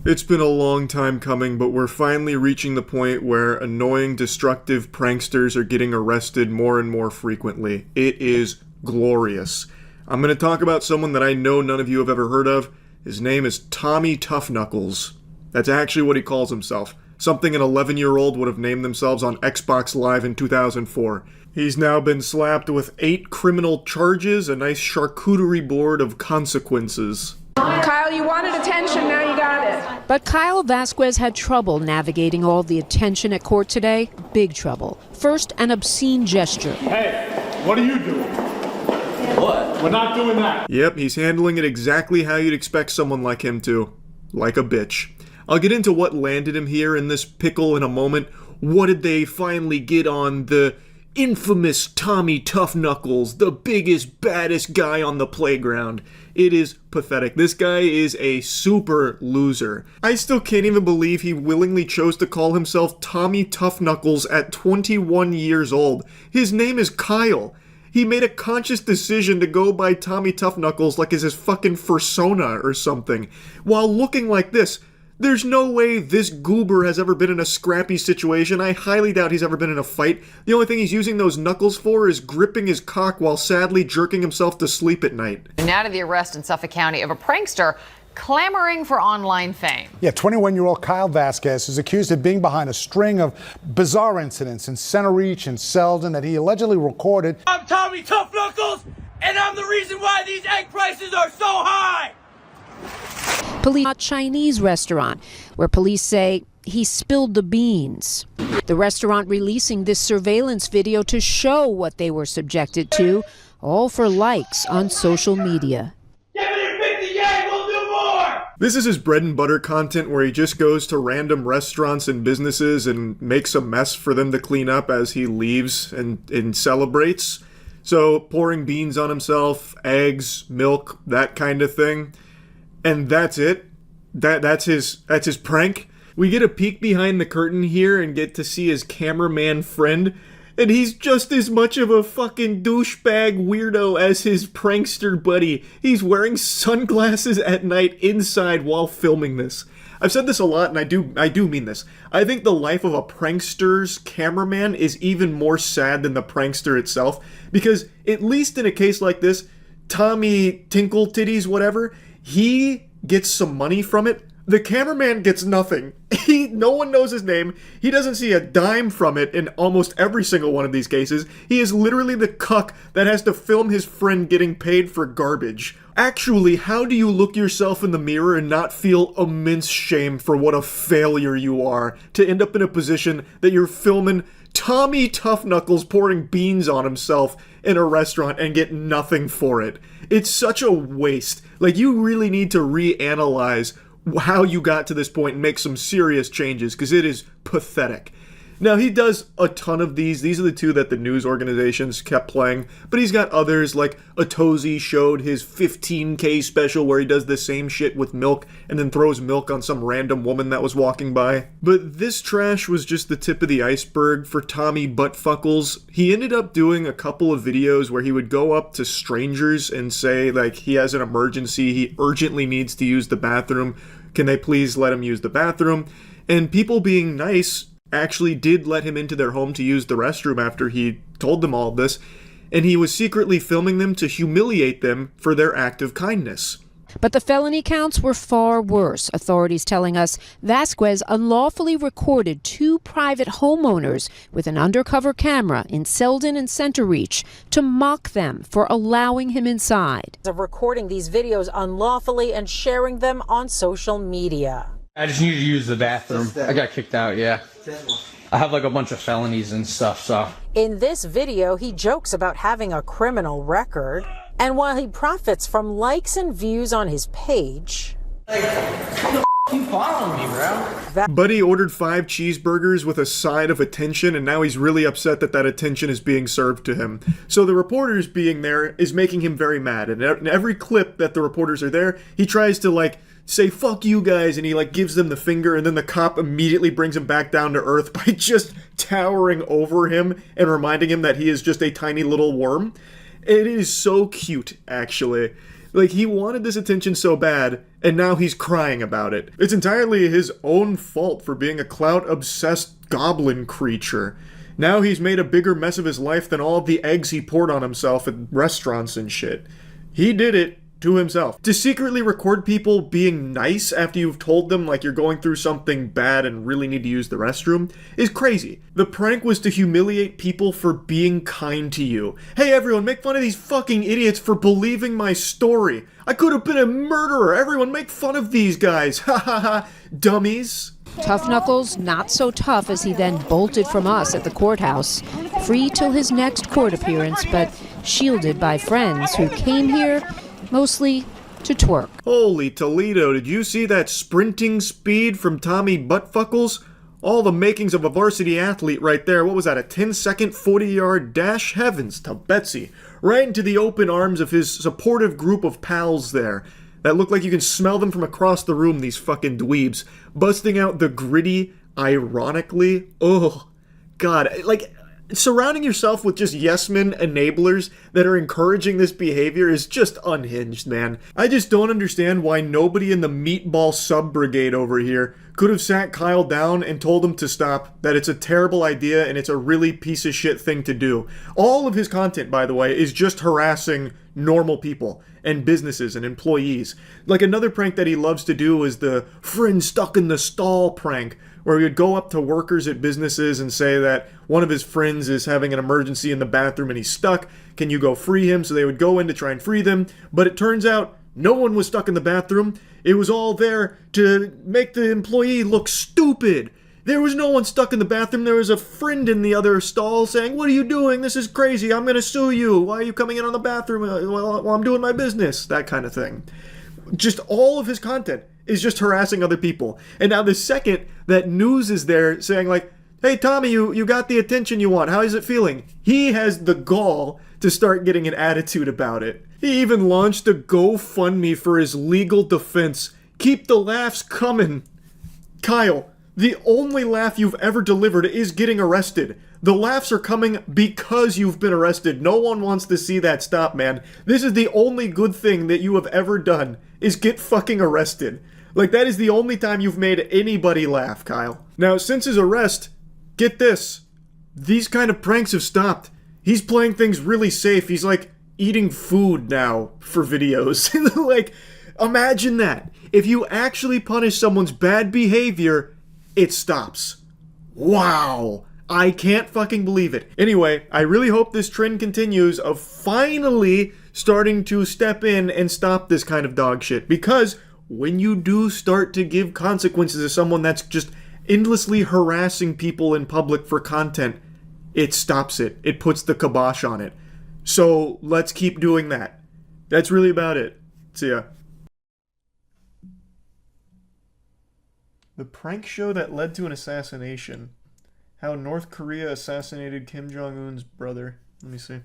It's been a long time coming, but we're finally reaching the point where annoying, destructive pranksters are getting arrested more and more frequently. It is glorious. I'm going to talk about someone that I know none of you have ever heard of. His name is Tommy Tough Knuckles. That's actually what he calls himself. Something an 11-year-old would have named themselves on Xbox Live in 2004. He's now been slapped with 8 criminal charges, a nice charcuterie board of consequences. Kyle, you wanted attention, now you got it. But Kyle Vasquez had trouble navigating all the attention at court today. Big trouble. First, an obscene gesture. Hey, what are you doing? What? We're not doing that. Yep, he's handling it exactly how you'd expect someone like him to. Like a bitch. I'll get into what landed him here in this pickle in a moment. What did they finally get on the infamous Tommy Tough Knuckles, the biggest, baddest guy on the playground? It is pathetic. This guy is a super loser. I still can't even believe he willingly chose to call himself Tommy Tough Knuckles at 21 years old. His name is Kyle. He made a conscious decision to go by Tommy Tough Knuckles like it's his fucking persona or something, while looking like this. There's no way this goober has ever been in a scrappy situation. I highly doubt he's ever been in a fight. The only thing he's using those knuckles for is gripping his cock while sadly jerking himself to sleep at night. Now to the arrest in Suffolk County of a prankster clamoring for online fame. Yeah, 21-year-old Kyle Vasquez is accused of being behind a string of bizarre incidents in Center Reach and Selden that he allegedly recorded. I'm Tommy Tough Knuckles, and I'm the reason why these egg prices are so high! Police at a Chinese restaurant, where police say he spilled the beans. The restaurant releasing this surveillance video to show what they were subjected to, all for likes on social media. Give me your 50 yang, we'll do more! This is his bread and butter content where he just goes to random restaurants and businesses and makes a mess for them to clean up as he leaves and celebrates. So pouring beans on himself, eggs, milk, that kind of thing. And that's it. That's his prank. We get a peek behind the curtain here and get to see his cameraman friend, and he's just as much of a fucking douchebag weirdo as his prankster buddy. He's wearing sunglasses at night inside while filming this. I've said this a lot, and I do mean this. I think the life of a prankster's cameraman is even more sad than the prankster itself, because at least in a case like this, Tommy Tinkle Titties, whatever, he gets some money from it. The cameraman gets nothing. No one knows his name. He doesn't see a dime from it in almost every single one of these cases. He is literally the cuck that has to film his friend getting paid for garbage. Actually, how do you look yourself in the mirror and not feel immense shame for what a failure you are to end up in a position that you're filming Tommy Tough Knuckles pouring beans on himself in a restaurant and get nothing for it? It's such a waste. Like, you really need to reanalyze how you got to this point and make some serious changes, because it is pathetic. Now, he does a ton of these. These are the two that the news organizations kept playing. But he's got others, like Otozi showed his 15K special where he does the same shit with milk and then throws milk on some random woman that was walking by. But this trash was just the tip of the iceberg for Tommy Buttfuckles. He ended up doing a couple of videos where he would go up to strangers and say, like, he has an emergency, he urgently needs to use the bathroom. Can they please let him use the bathroom? And people being nice actually did let him into their home to use the restroom after he told them all of this, and he was secretly filming them to humiliate them for their act of kindness. But the felony counts were far worse, authorities telling us Vasquez unlawfully recorded 2 private homeowners with an undercover camera in Selden and Center Reach to mock them for allowing him inside. Of recording these videos unlawfully and sharing them on social media. I just need to use the bathroom. I got kicked out, yeah. I have like a bunch of felonies and stuff, so. In this video, he jokes about having a criminal record. And while he profits from likes and views on his page, You following me, bro? Buddy ordered 5 cheeseburgers with a side of attention, and now he's really upset that that attention is being served to him. So the reporters being there is making him very mad, and in every clip that the reporters are there, he tries to, like, say, fuck you guys, and he, like, gives them the finger, and then the cop immediately brings him back down to earth by just towering over him and reminding him that he is just a tiny little worm. It is so cute, actually. Like, he wanted this attention so bad, and now he's crying about it. It's entirely his own fault for being a clout-obsessed goblin creature. Now he's made a bigger mess of his life than all of the eggs he poured on himself at restaurants and shit. He did it to himself. To secretly record people being nice after you've told them like you're going through something bad and really need to use the restroom is crazy. The prank was to humiliate people for being kind to you. Hey everyone, make fun of these fucking idiots for believing my story. I could have been a murderer. Everyone make fun of these guys. Ha ha ha. Dummies. Tough Knuckles not so tough as he then bolted from us at the courthouse, free till his next court appearance, but shielded by friends who came here mostly to twerk. Holy Toledo, did you see that sprinting speed from Tommy Buttfuckles? All the makings of a varsity athlete right there. What was that, a 10-second 40-yard dash? Heavens to Betsy. Right into the open arms of his supportive group of pals there. That look like you can smell them from across the room, these fucking dweebs. Busting out the gritty, ironically. Oh, God. Like, surrounding yourself with just yes-men enablers that are encouraging this behavior is just unhinged, man. I just don't understand why nobody in the meatball sub-brigade over here could have sat Kyle down and told him to stop, that it's a terrible idea and it's a really piece of shit thing to do. All of his content, by the way, is just harassing normal people and businesses and employees. Like, another prank that he loves to do is the friend stuck in the stall prank, where he would go up to workers at businesses and say that one of his friends is having an emergency in the bathroom and he's stuck. Can you go free him? So they would go in to try and free them. But it turns out no one was stuck in the bathroom. It was all there to make the employee look stupid. There was no one stuck in the bathroom. There was a friend in the other stall saying, "What are you doing? This is crazy. I'm going to sue you. Why are you coming in on the bathroom while I'm doing my business?" That kind of thing. Just all of his content is just harassing other people. And now the second that news is there saying like, "Hey Tommy, you got the attention you want. How is it feeling?" He has the gall to start getting an attitude about it. He even launched a GoFundMe for his legal defense. Keep the laughs coming. Kyle, the only laugh you've ever delivered is getting arrested. The laughs are coming because you've been arrested. No one wants to see that stop, man. This is the only good thing that you have ever done, is get fucking arrested. Like, that is the only time you've made anybody laugh, Kyle. Now, since his arrest, get this. These kind of pranks have stopped. He's playing things really safe. He's, like, eating food now for videos. Like, imagine that. If you actually punish someone's bad behavior, it stops. Wow. I can't fucking believe it. Anyway, I really hope this trend continues of finally starting to step in and stop this kind of dog shit. Because when you do start to give consequences to someone that's just endlessly harassing people in public for content, it stops it. It puts the kibosh on it. So let's keep doing that. That's really about it. See ya. The prank show that led to an assassination. How North Korea assassinated Kim Jong-un's brother. Let me see.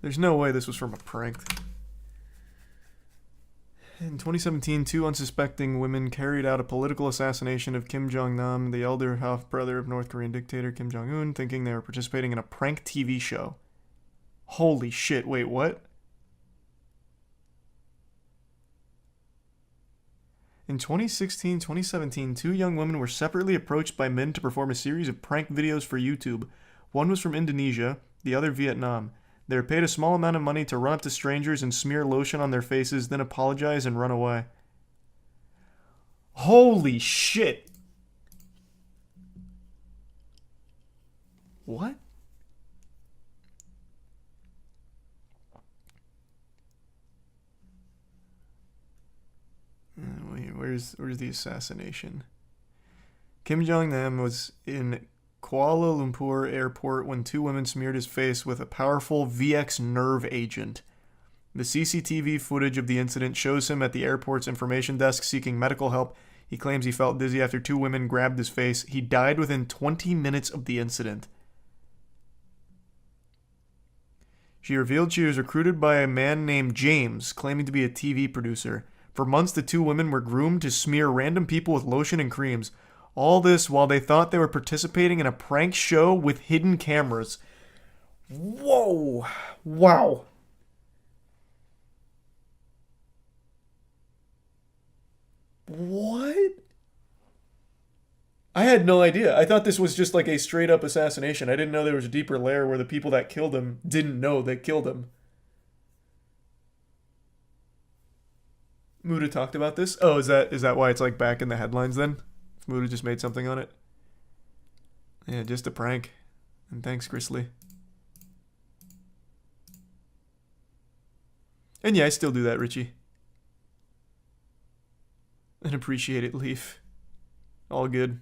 There's no way this was from a prank. In 2017, 2 unsuspecting women carried out a political assassination of Kim Jong-nam, the elder half-brother of North Korean dictator Kim Jong-un, thinking they were participating in a prank TV show. Holy shit, wait, what? In 2016-2017, 2 young women were separately approached by men to perform a series of prank videos for YouTube. One was from Indonesia, the other Vietnam. They were paid a small amount of money to run up to strangers and smear lotion on their faces, then apologize and run away. Holy shit! What? Where's the assassination? Kim Jong-nam was in Kuala Lumpur airport when 2 women smeared his face with a powerful VX nerve agent. The CCTV footage of the incident shows him at the airport's information desk seeking medical help. He claims he felt dizzy after 2 women grabbed his face. He died within 20 minutes of the incident. She revealed she was recruited by a man named James, claiming to be a TV producer. For months, the 2 women were groomed to smear random people with lotion and creams. All this while they thought they were participating in a prank show with hidden cameras. Whoa! Wow. What? I had no idea. I thought this was just like a straight up assassination. I didn't know there was a deeper layer where the people that killed him didn't know they killed him. Muda talked about this? Oh, is that why it's like back in the headlines then? Muda just made something on it? Yeah, just a prank. And thanks, Grizzly. And yeah, I still do that, Richie. And appreciate it, Leaf. All good.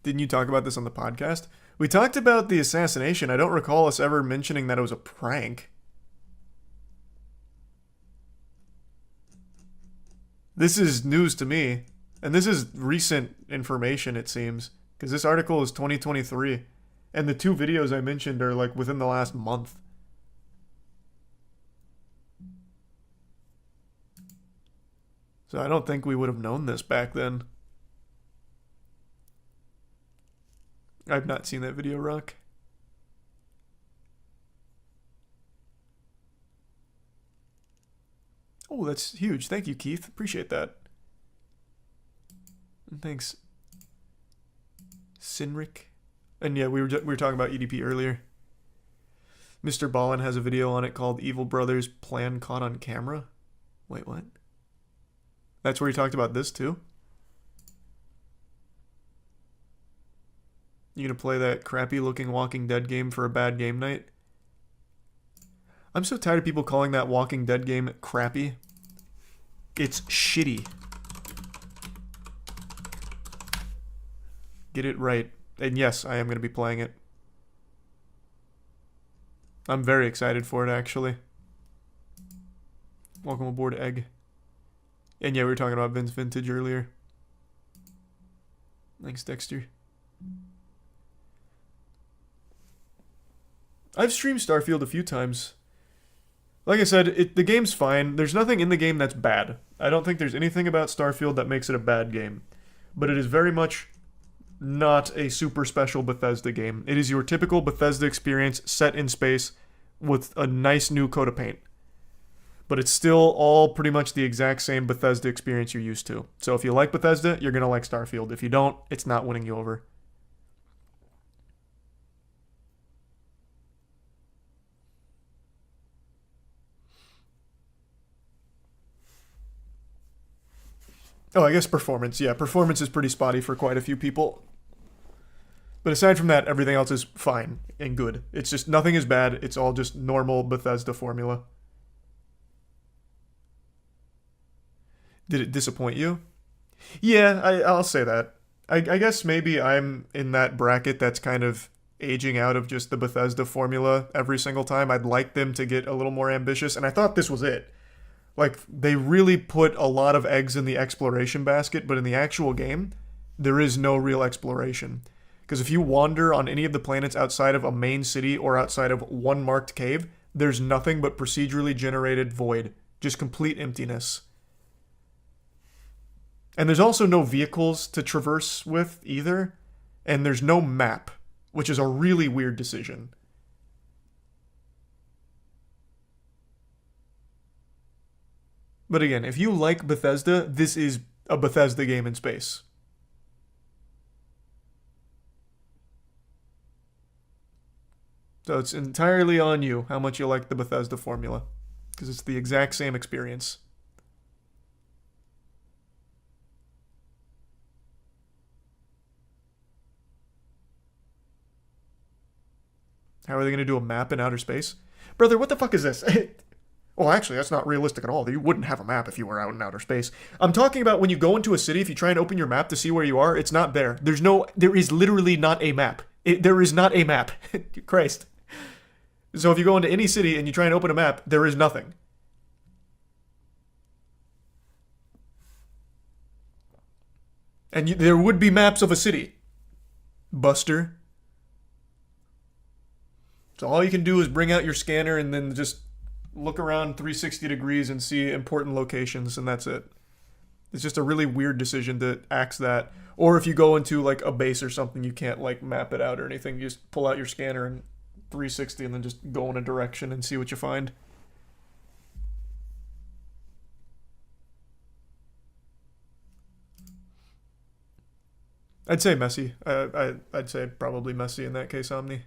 Didn't you talk about this on the podcast? We talked about the assassination. I don't recall us ever mentioning that it was a prank. This is news to me. And this is recent information, it seems. Because this article is 2023. And the 2 videos I mentioned are like within the last month. So I don't think we would have known this back then. I've not seen that video, Rock. Oh, that's huge. Thank you, Keith. Appreciate that. And thanks, Sinric. And yeah, we were talking about EDP earlier. Mr. Ballin has a video on it called Evil Brothers Plan Caught on Camera. Wait, what? That's where he talked about this too? You gonna play that crappy looking Walking Dead game for a bad game night? I'm so tired of people calling that Walking Dead game crappy. It's shitty. Get it right. And yes, I am going to be playing it. I'm very excited for it, actually. Welcome aboard, Egg. And yeah, we were talking about Vince Vintage earlier. Thanks, Dexter. I've streamed Starfield a few times. Like I said, the game's fine. There's nothing in the game that's bad. I don't think there's anything about Starfield that makes it a bad game. But it is very much not a super special Bethesda game. It is your typical Bethesda experience set in space with a nice new coat of paint. But it's still all pretty much the exact same Bethesda experience you're used to. So if you like Bethesda, you're going to like Starfield. If you don't, it's not winning you over. Oh, I guess performance. Yeah, performance is pretty spotty for quite a few people. But aside from that, everything else is fine and good. It's just nothing is bad. It's all just normal Bethesda formula. Did it disappoint you? Yeah, I'll say that. I guess maybe I'm in that bracket that's kind of aging out of just the Bethesda formula every single time. I'd like them to get a little more ambitious, and I thought this was it. Like, they really put a lot of eggs in the exploration basket, but in the actual game, there is no real exploration. Because if you wander on any of the planets outside of a main city or outside of one marked cave, there's nothing but procedurally generated void. Just complete emptiness. And there's also no vehicles to traverse with either. And there's no map, which is a really weird decision. But again, if you like Bethesda, this is a Bethesda game in space. So it's entirely on you how much you like the Bethesda formula. Because it's the exact same experience. How are they going to do a map in outer space? Brother, what the fuck is this? Well, actually, that's not realistic at all. You wouldn't have a map if you were out in outer space. I'm talking about when you go into a city, if you try and open your map to see where you are, it's not there. There is literally not a map. There is not a map. Christ. So if you go into any city and you try and open a map, there is nothing. And there would be maps of a city. Buster. So all you can do is bring out your scanner and then just look around 360 degrees and see important locations, and that's it. It's just a really weird decision to axe that. Or if you go into like a base or something, you can't like map it out or anything. You just pull out your scanner and 360 and then just go in a direction and see what you find. I'd say messy. I'd say probably messy in that case, Omni.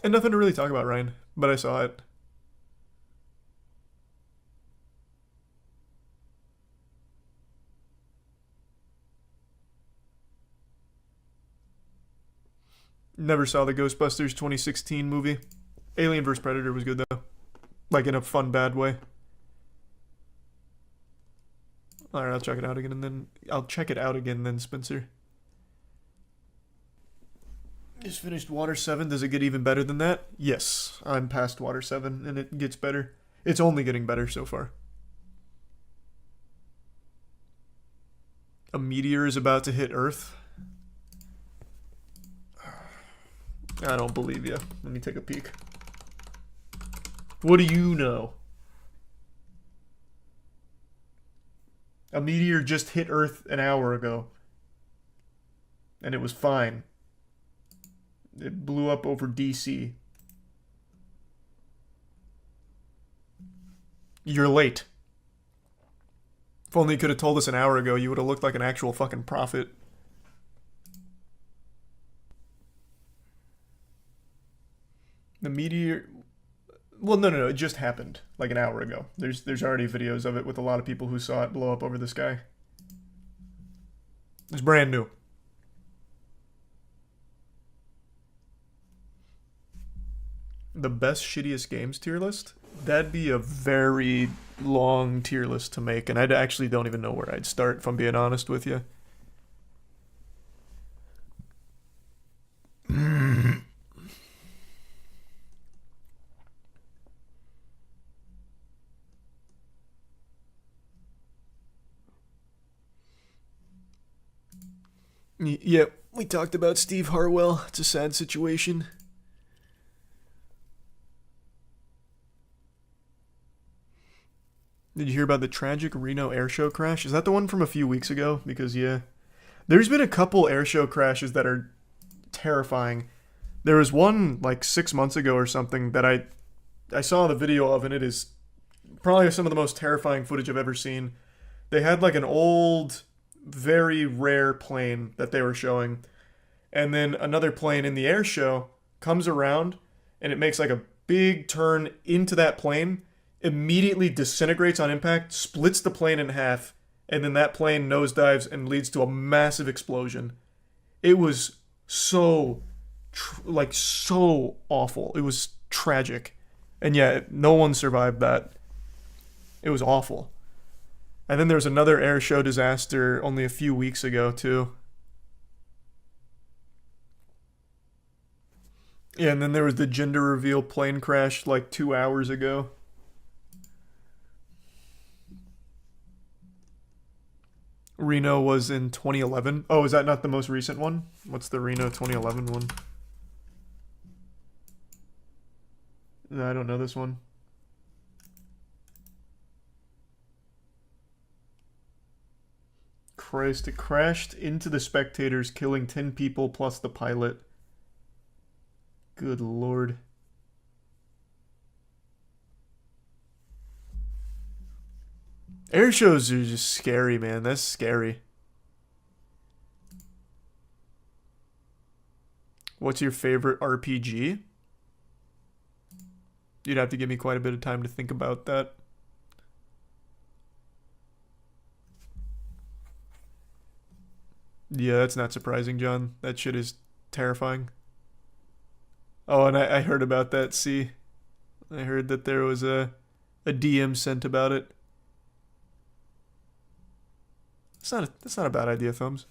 And nothing to really talk about, Ryan, but I saw it. Never saw the Ghostbusters 2016 movie. Alien vs. Predator was good though. Like in a fun, bad way. Alright, I'll check it out again and then... I'll check it out again then, Spencer. Just finished Water 7. Does it get even better than that? Yes. I'm past Water 7 and it gets better. It's only getting better so far. A meteor is about to hit Earth. I don't believe you. Let me take a peek. What do you know? A meteor just hit Earth an hour ago. And it was fine. It blew up over DC. You're late. If only you could have told us an hour ago, you would have looked like an actual fucking prophet. The meteor... Well, no, it just happened like an hour ago. There's already videos of it with a lot of people who saw it blow up over the sky. It's brand new. The best shittiest games tier list? That'd be a very long tier list to make, and I actually don't even know where I'd start, if I'm being honest with you. Yep, we talked about Steve Harwell. It's a sad situation. Did you hear about the tragic Reno airshow crash? Is that the one from a few weeks ago? Because, yeah. There's been a couple airshow crashes that are terrifying. There was one, like, 6 months ago or something that I saw the video of, and it is probably some of the most terrifying footage I've ever seen. They had, like, an old... very rare plane that they were showing, and then another plane in the air show comes around and it makes like a big turn into that plane, immediately disintegrates on impact, splits the plane in half, and then that plane nosedives and leads to a massive explosion. It was so so awful. It was tragic, and yeah, no one survived that. It was awful. And then there was another air show disaster only a few weeks ago, too. Yeah, and then there was the gender reveal plane crash like 2 hours ago. Reno was in 2011. Oh, is that not the most recent one? What's the Reno 2011 one? No, I don't know this one. Christ, it crashed into the spectators, killing 10 people plus the pilot. Good lord. Air shows are just scary, man. That's scary. What's your favorite RPG? You'd have to give me quite a bit of time to think about that. Yeah, that's not surprising, John. That shit is terrifying. Oh, and I heard about that, see? I heard that there was a DM sent about it. That's not a bad idea, Thumbs.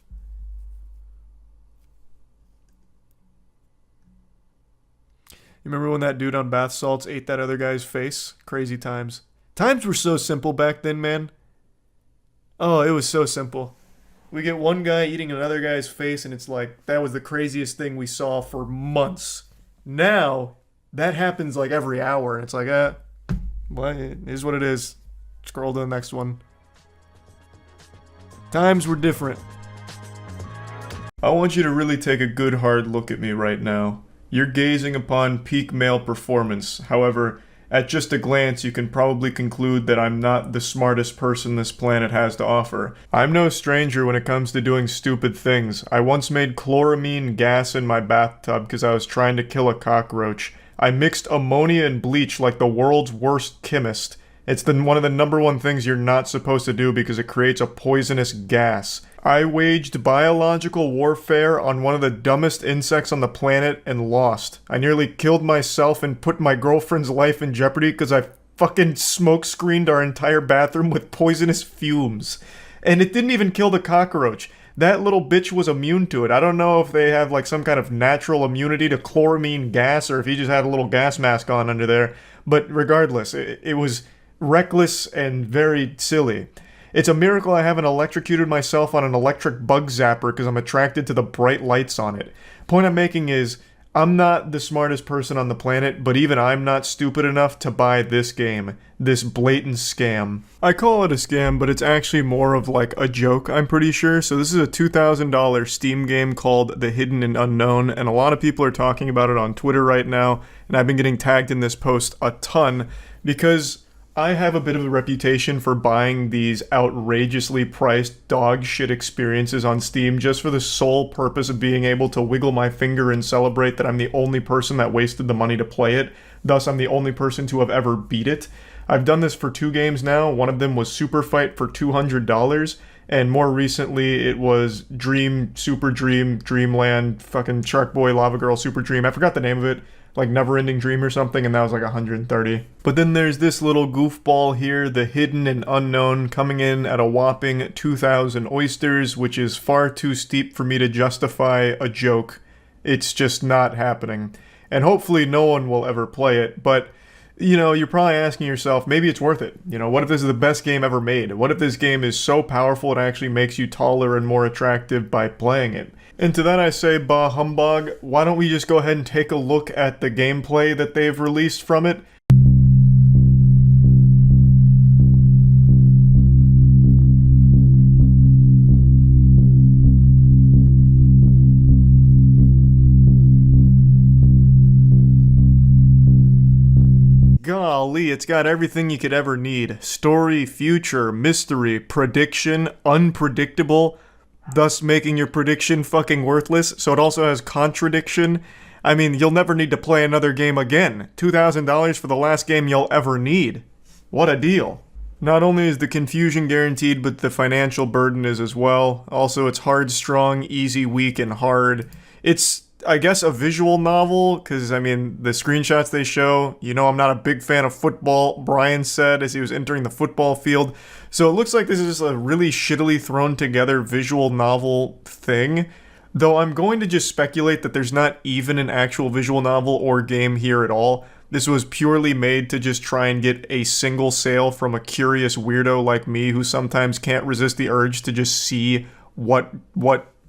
You remember when that dude on bath salts ate that other guy's face? Crazy times. Times were so simple back then, man. Oh, it was so simple. We get one guy eating another guy's face, and it's like, that was the craziest thing we saw for months. Now, that happens like every hour, and it's like, well, it is what it is. Scroll to the next one. Times were different. I want you to really take a good hard look at me right now. You're gazing upon peak male performance. However, at just a glance you can probably conclude that I'm not the smartest person this planet has to offer. I'm no stranger when it comes to doing stupid things. I once made chloramine gas in my bathtub because I was trying to kill a cockroach. I mixed ammonia and bleach like the world's worst chemist. It's one of the number one things you're not supposed to do because it creates a poisonous gas. I waged biological warfare on one of the dumbest insects on the planet and lost. I nearly killed myself and put my girlfriend's life in jeopardy because I fucking smoke screened our entire bathroom with poisonous fumes. And it didn't even kill the cockroach. That little bitch was immune to it. I don't know if they have like some kind of natural immunity to chloramine gas or if he just had a little gas mask on under there. But regardless, it was reckless and very silly. It's a miracle I haven't electrocuted myself on an electric bug zapper because I'm attracted to the bright lights on it. Point I'm making is, I'm not the smartest person on the planet, but even I'm not stupid enough to buy this game. This blatant scam. I call it a scam, but it's actually more of like a joke, I'm pretty sure. So this is a $2,000 Steam game called The Hidden and Unknown, and a lot of people are talking about it on Twitter right now, and I've been getting tagged in this post a ton because I have a bit of a reputation for buying these outrageously priced dog shit experiences on Steam just for the sole purpose of being able to wiggle my finger and celebrate that I'm the only person that wasted the money to play it. Thus, I'm the only person to have ever beat it. I've done this for 2 games now. One of them was Super Fight for $200, and more recently it was Dream, Super Dream, Dreamland, fucking Shark Boy, Lava Girl, Super Dream. I forgot the name of it. Like Neverending Dream or something, and that was like $130. But then there's this little goofball here, The Hidden and Unknown, coming in at a whopping 2,000 oysters, which is far too steep for me to justify a joke. It's just not happening. And hopefully no one will ever play it, but you know, you're probably asking yourself, maybe it's worth it. You know, what if this is the best game ever made? What if this game is so powerful it actually makes you taller and more attractive by playing it? And to that I say, bah humbug, why don't we just go ahead and take a look at the gameplay that they've released from it? Golly, it's got everything you could ever need. Story, future, mystery, prediction, unpredictable, thus making your prediction fucking worthless. So it also has contradiction. I mean, you'll never need to play another game again. $2,000 for the last game you'll ever need. What a deal. Not only is the confusion guaranteed, but the financial burden is as well. Also, it's hard, strong, easy, weak, and hard. It's, I guess, a visual novel, because, I mean, the screenshots they show, you know I'm not a big fan of football, Brian said as he was entering the football field. So it looks like this is just a really shittily thrown together visual novel thing. Though I'm going to just speculate that there's not even an actual visual novel or game here at all. This was purely made to just try and get a single sale from a curious weirdo like me who sometimes can't resist the urge to just see what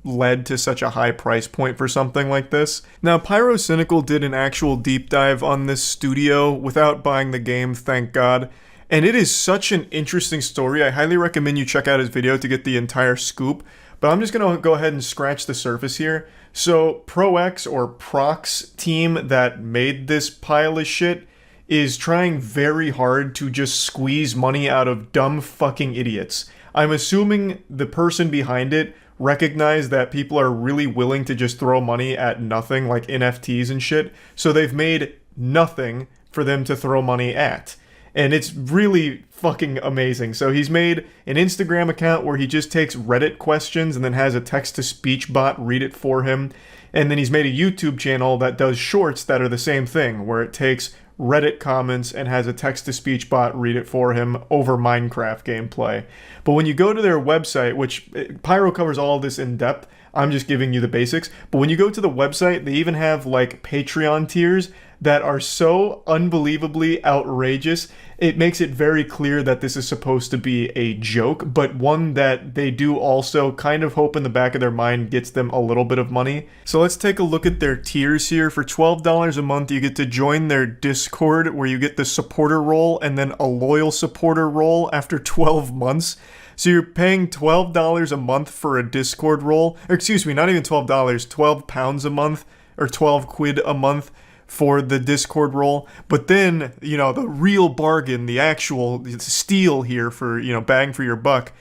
led to such a high price point for something like this. Now, Pyrocynical did an actual deep dive on this studio without buying the game, thank God. And it is such an interesting story. I highly recommend you check out his video to get the entire scoop. But I'm just going to go ahead and scratch the surface here. So ProX or Prox team that made this pile of shit is trying very hard to just squeeze money out of dumb fucking idiots. I'm assuming the person behind it recognized that people are really willing to just throw money at nothing, like NFTs and shit. So they've made nothing for them to throw money at. And it's really fucking amazing. So he's made an Instagram account where he just takes Reddit questions and then has a text-to-speech bot read it for him. And then he's made a YouTube channel that does shorts that are the same thing, where it takes Reddit comments and has a text-to-speech bot read it for him over Minecraft gameplay. But when you go to their website, which Pyro covers all of this in depth, I'm just giving you the basics. But when you go to the website, they even have like Patreon tiers that are so unbelievably outrageous. It makes it very clear that this is supposed to be a joke, but one that they do also kind of hope in the back of their mind gets them a little bit of money. So let's take a look at their tiers here. For $12 a month, you get to join their Discord, where you get the supporter role and then a loyal supporter role after 12 months. So you're paying $12 a month for a Discord role, or excuse me, not even $12, £12 a month, or 12 quid a month for the Discord role. But then, you know, the real bargain, the actual steal here for, you know, bang for your buck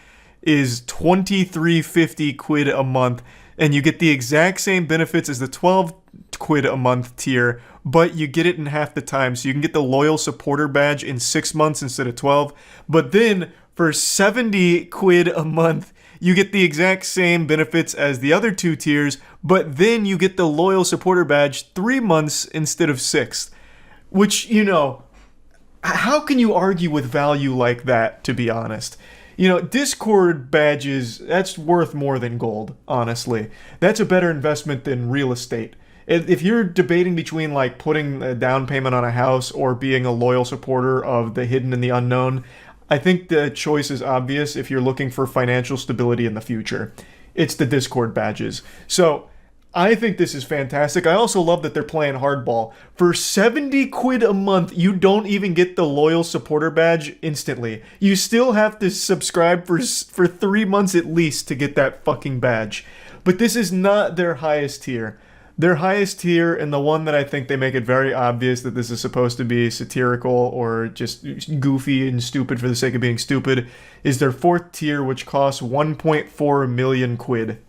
is 23.50 quid a month, and you get the exact same benefits as the 12 quid a month tier, but you get it in half the time. So you can get the loyal supporter badge in 6 months instead of 12. But then for 70 quid a month, you get the exact same benefits as the other two tiers, but then you get the loyal supporter badge 3 months instead of 6. Which, you know, how can you argue with value like that, to be honest? You know, Discord badges, that's worth more than gold, honestly. That's a better investment than real estate. If you're debating between, like, putting a down payment on a house or being a loyal supporter of the hidden and the unknown, I think the choice is obvious if you're looking for financial stability in the future. It's the Discord badges. So, I think this is fantastic. I also love that they're playing hardball. For 70 quid a month, you don't even get the loyal supporter badge instantly. You still have to subscribe for 3 months at least to get that fucking badge. But this is not their highest tier. Their highest tier, and the one that I think they make it very obvious that this is supposed to be satirical or just goofy and stupid for the sake of being stupid, is their 4th tier, which costs 1.4 million quid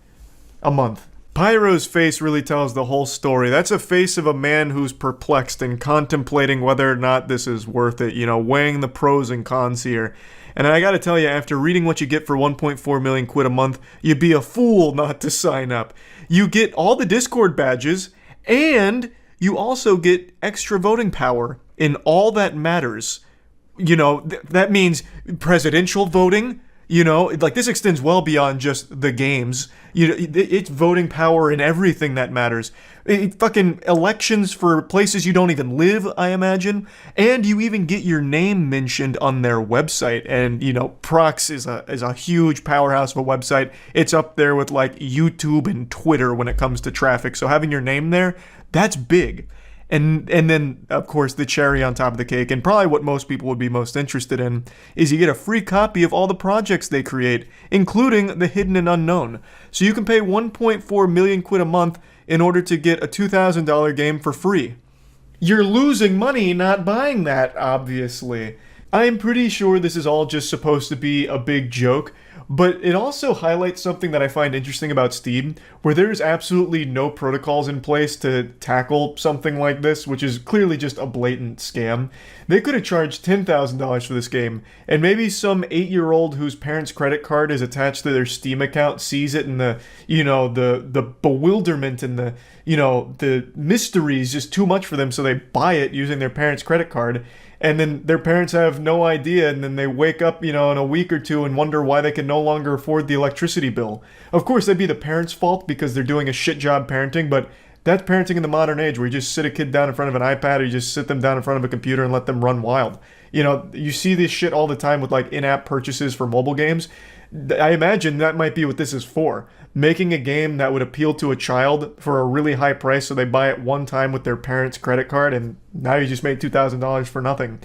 a month. Pyro's face really tells the whole story. That's a face of a man who's perplexed and contemplating whether or not this is worth it, you know, weighing the pros and cons here. And I gotta tell you, after reading what you get for 1.4 million quid a month, you'd be a fool not to sign up. You get all the Discord badges, and you also get extra voting power in all that matters. You know, that means presidential voting. You know, like, this extends well beyond just the games. You know, it's voting power in everything that matters. Fucking elections for places you don't even live, I imagine. And you even get your name mentioned on their website. And, you know, Prox is a huge powerhouse of a website. It's up there with, like, YouTube and Twitter when it comes to traffic. So having your name there, that's big. And then, of course, the cherry on top of the cake, and probably what most people would be most interested in, is you get a free copy of all the projects they create, including the hidden and unknown. So you can pay 1.4 million quid a month in order to get a $2,000 game for free. You're losing money not buying that, obviously. I'm pretty sure this is all just supposed to be a big joke, but it also highlights something that I find interesting about Steam, where there's absolutely no protocols in place to tackle something like this, which is clearly just a blatant scam. They could have charged $10,000 for this game, and maybe some 8-year-old whose parents' credit card is attached to their Steam account sees it, and the bewilderment and the mystery is just too much for them, so they buy it using their parents' credit card. And then their parents have no idea, and then they wake up, you know, in a week or two and wonder why they can no longer afford the electricity bill. Of course, that'd be the parents' fault because they're doing a shit job parenting, but that's parenting in the modern age where you just sit a kid down in front of an iPad or you just sit them down in front of a computer and let them run wild. You know, you see this shit all the time with, like, in-app purchases for mobile games. I imagine that might be what this is for. Making a game that would appeal to a child for a really high price so they buy it one time with their parents' credit card, and now you just made $2,000 for nothing.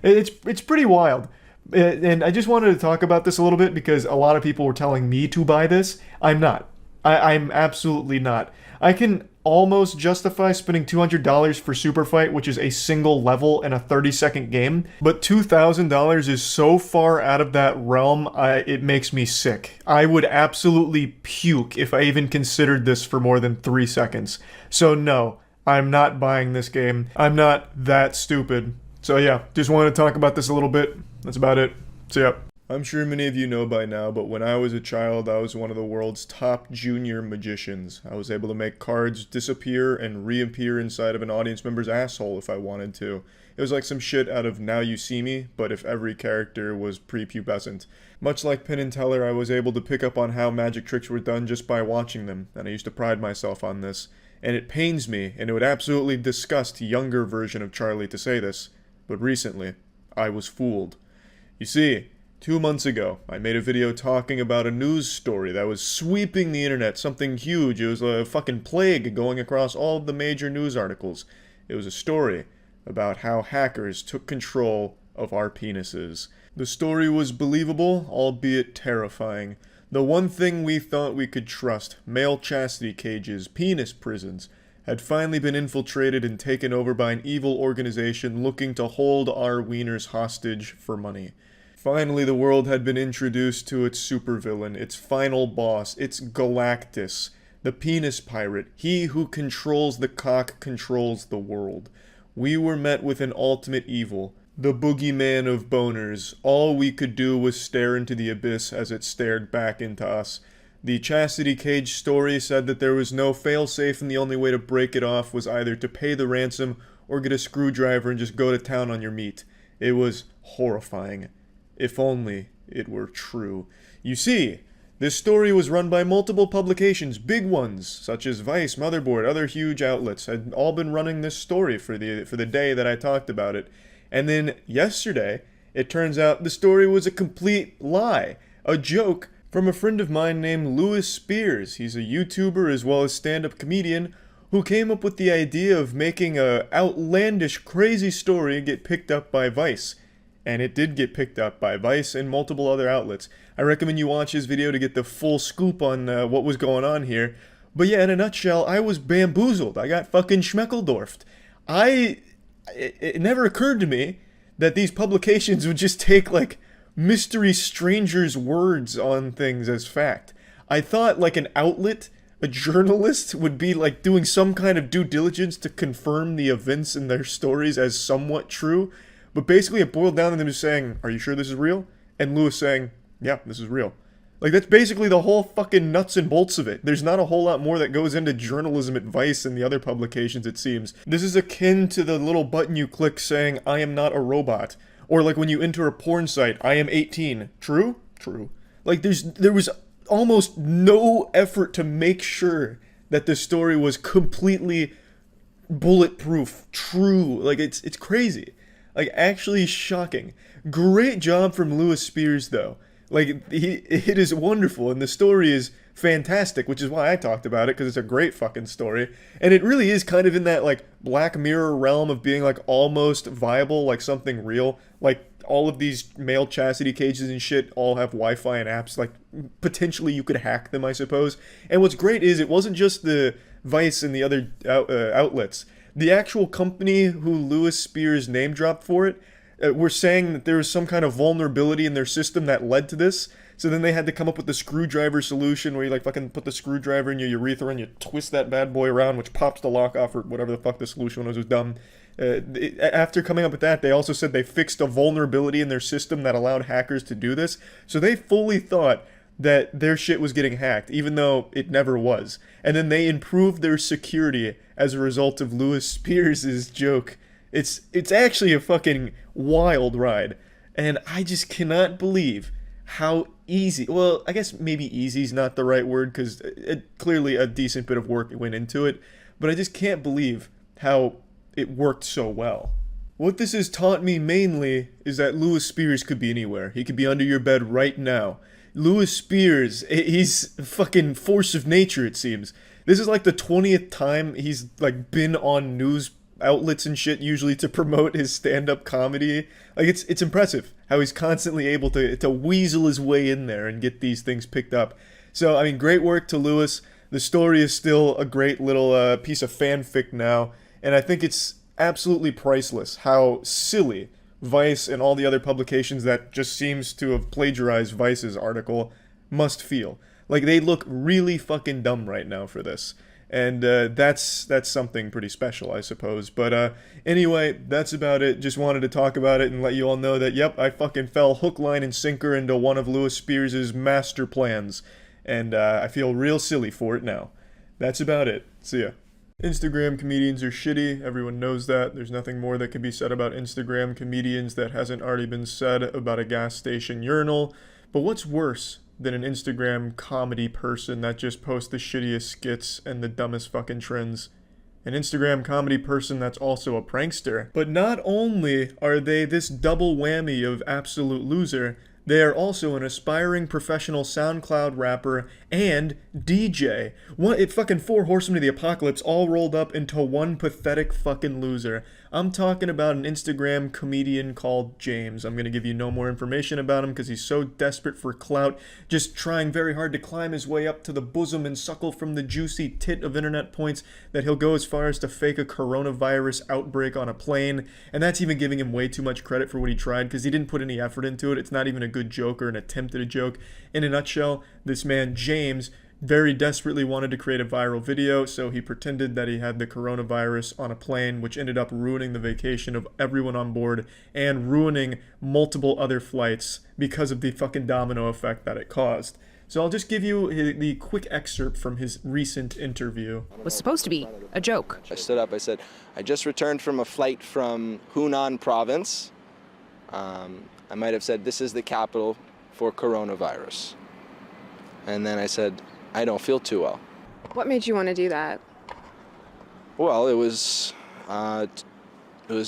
It's pretty wild. And I just wanted to talk about this a little bit because a lot of people were telling me to buy this. I'm not. I'm absolutely not. I can almost justify spending $200 for Super Fight, which is a single level and a 30-second game, but $2,000 is so far out of that realm, it makes me sick. I would absolutely puke if I even considered this for more than 3 seconds. So no, I'm not buying this game. I'm not that stupid. So yeah, just wanted to talk about this a little bit. That's about it. See ya. I'm sure many of you know by now, but when I was a child, I was one of the world's top junior magicians. I was able to make cards disappear and reappear inside of an audience member's asshole if I wanted to. It was like some shit out of Now You See Me, but if every character was prepubescent. Much like Penn and Teller, I was able to pick up on how magic tricks were done just by watching them, and I used to pride myself on this. And it pains me, and it would absolutely disgust a younger version of Charlie to say this, but recently, I was fooled. You see, 2 months ago, I made a video talking about a news story that was sweeping the internet, something huge. It was a fucking plague going across all of the major news articles. It was a story about how hackers took control of our penises. The story was believable, albeit terrifying. The one thing we thought we could trust, male chastity cages, penis prisons, had finally been infiltrated and taken over by an evil organization looking to hold our wieners hostage for money. Finally, the world had been introduced to its supervillain, its final boss, its Galactus, the penis pirate. He who controls the cock controls the world. We were met with an ultimate evil, the boogeyman of boners. All we could do was stare into the abyss as it stared back into us. The Chastity Cage story said that there was no failsafe and the only way to break it off was either to pay the ransom or get a screwdriver and just go to town on your meat. It was horrifying. If only it were true. You see, this story was run by multiple publications, big ones, such as Vice, Motherboard, other huge outlets, had all been running this story for the day that I talked about it. And then yesterday, it turns out the story was a complete lie, a joke from a friend of mine named Lewis Spears. He's a YouTuber as well as stand-up comedian who came up with the idea of making a outlandish, crazy story get picked up by Vice. And it did get picked up by Vice and multiple other outlets. I recommend you watch his video to get the full scoop on what was going on here. But yeah, in a nutshell, I was bamboozled. I got fucking schmeckeldorfed. It never occurred to me that these publications would just take, like, mystery strangers' words on things as fact. I thought, like, an outlet, a journalist, would be, like, doing some kind of due diligence to confirm the events in their stories as somewhat true. But basically it boiled down to them just saying, "Are you sure this is real?" And Lewis saying, "Yeah, this is real." Like, that's basically the whole fucking nuts and bolts of it. There's not a whole lot more that goes into journalism advice and the other publications, it seems. This is akin to the little button you click saying, "I am not a robot." Or like when you enter a porn site, "I am 18. True? True." Like, there was almost no effort to make sure that the story was completely bulletproof, true. Like, it's crazy. Like, actually shocking. Great job from Lewis Spears, though. Like, it is wonderful, and the story is fantastic, which is why I talked about it, because it's a great fucking story. And it really is kind of in that, like, Black Mirror realm of being, like, almost viable, like something real. Like, all of these male chastity cages and shit all have Wi-Fi and apps. Like, potentially you could hack them, I suppose. And what's great is it wasn't just the Vice and the other outlets. The actual company who Lewis Spears name dropped for it were saying that there was some kind of vulnerability in their system that led to this. So then they had to come up with the screwdriver solution where you, like, fucking put the screwdriver in your urethra and you twist that bad boy around, which pops the lock off, or whatever the fuck the solution was dumb. After coming up with that, they also said they fixed a vulnerability in their system that allowed hackers to do this. So they fully thought that their shit was getting hacked, even though it never was. And then they improved their security as a result of Lewis Spears' joke. It's actually a fucking wild ride. And I just cannot believe how easy, well, I guess maybe easy is not the right word, because clearly a decent bit of work went into it, but I just can't believe how it worked so well. What this has taught me mainly is that Lewis Spears could be anywhere. He could be under your bed right now. Lewis Spears, he's a fucking force of nature, it seems. This is like the 20th time he's, like, been on news outlets and shit, usually to promote his stand-up comedy. Like, it's impressive how he's constantly able to weasel his way in there and get these things picked up. So, I mean, great work to Lewis. The story is still a great little piece of fanfic now, and I think it's absolutely priceless how silly Vice and all the other publications that just seems to have plagiarized Vice's article must feel. Like, they look really fucking dumb right now for this. And that's something pretty special, I suppose. But anyway, that's about it. Just wanted to talk about it and let you all know that, yep, I fucking fell hook, line, and sinker into one of Lewis Spears' master plans. And I feel real silly for it now. That's about it. See ya. Instagram comedians are shitty. Everyone knows that. There's nothing more that can be said about Instagram comedians that hasn't already been said about a gas station urinal. But what's worse than an Instagram comedy person that just posts the shittiest skits and the dumbest fucking trends? An Instagram comedy person that's also a prankster. But not only are they this double whammy of absolute loser, they are also an aspiring professional SoundCloud rapper and DJ. Fucking 4 horsemen of the apocalypse all rolled up into one pathetic fucking loser. I'm talking about an Instagram comedian called James. I'm going to give you no more information about him because he's so desperate for clout, just trying very hard to climb his way up to the bosom and suckle from the juicy tit of internet points that he'll go as far as to fake a coronavirus outbreak on a plane. And that's even giving him way too much credit for what he tried because he didn't put any effort into it. It's not even a good joke or an attempt at a joke. In a nutshell, this man, James, very desperately wanted to create a viral video, so he pretended that he had the coronavirus on a plane, which ended up ruining the vacation of everyone on board and ruining multiple other flights because of the fucking domino effect that it caused. So I'll just give you the quick excerpt from his recent interview. Was supposed to be a joke. I stood up, I said, I just returned from a flight from Hunan province. I might have said, this is the capital for coronavirus. And then I said, I don't feel too well. What made you want to do that? Well, it was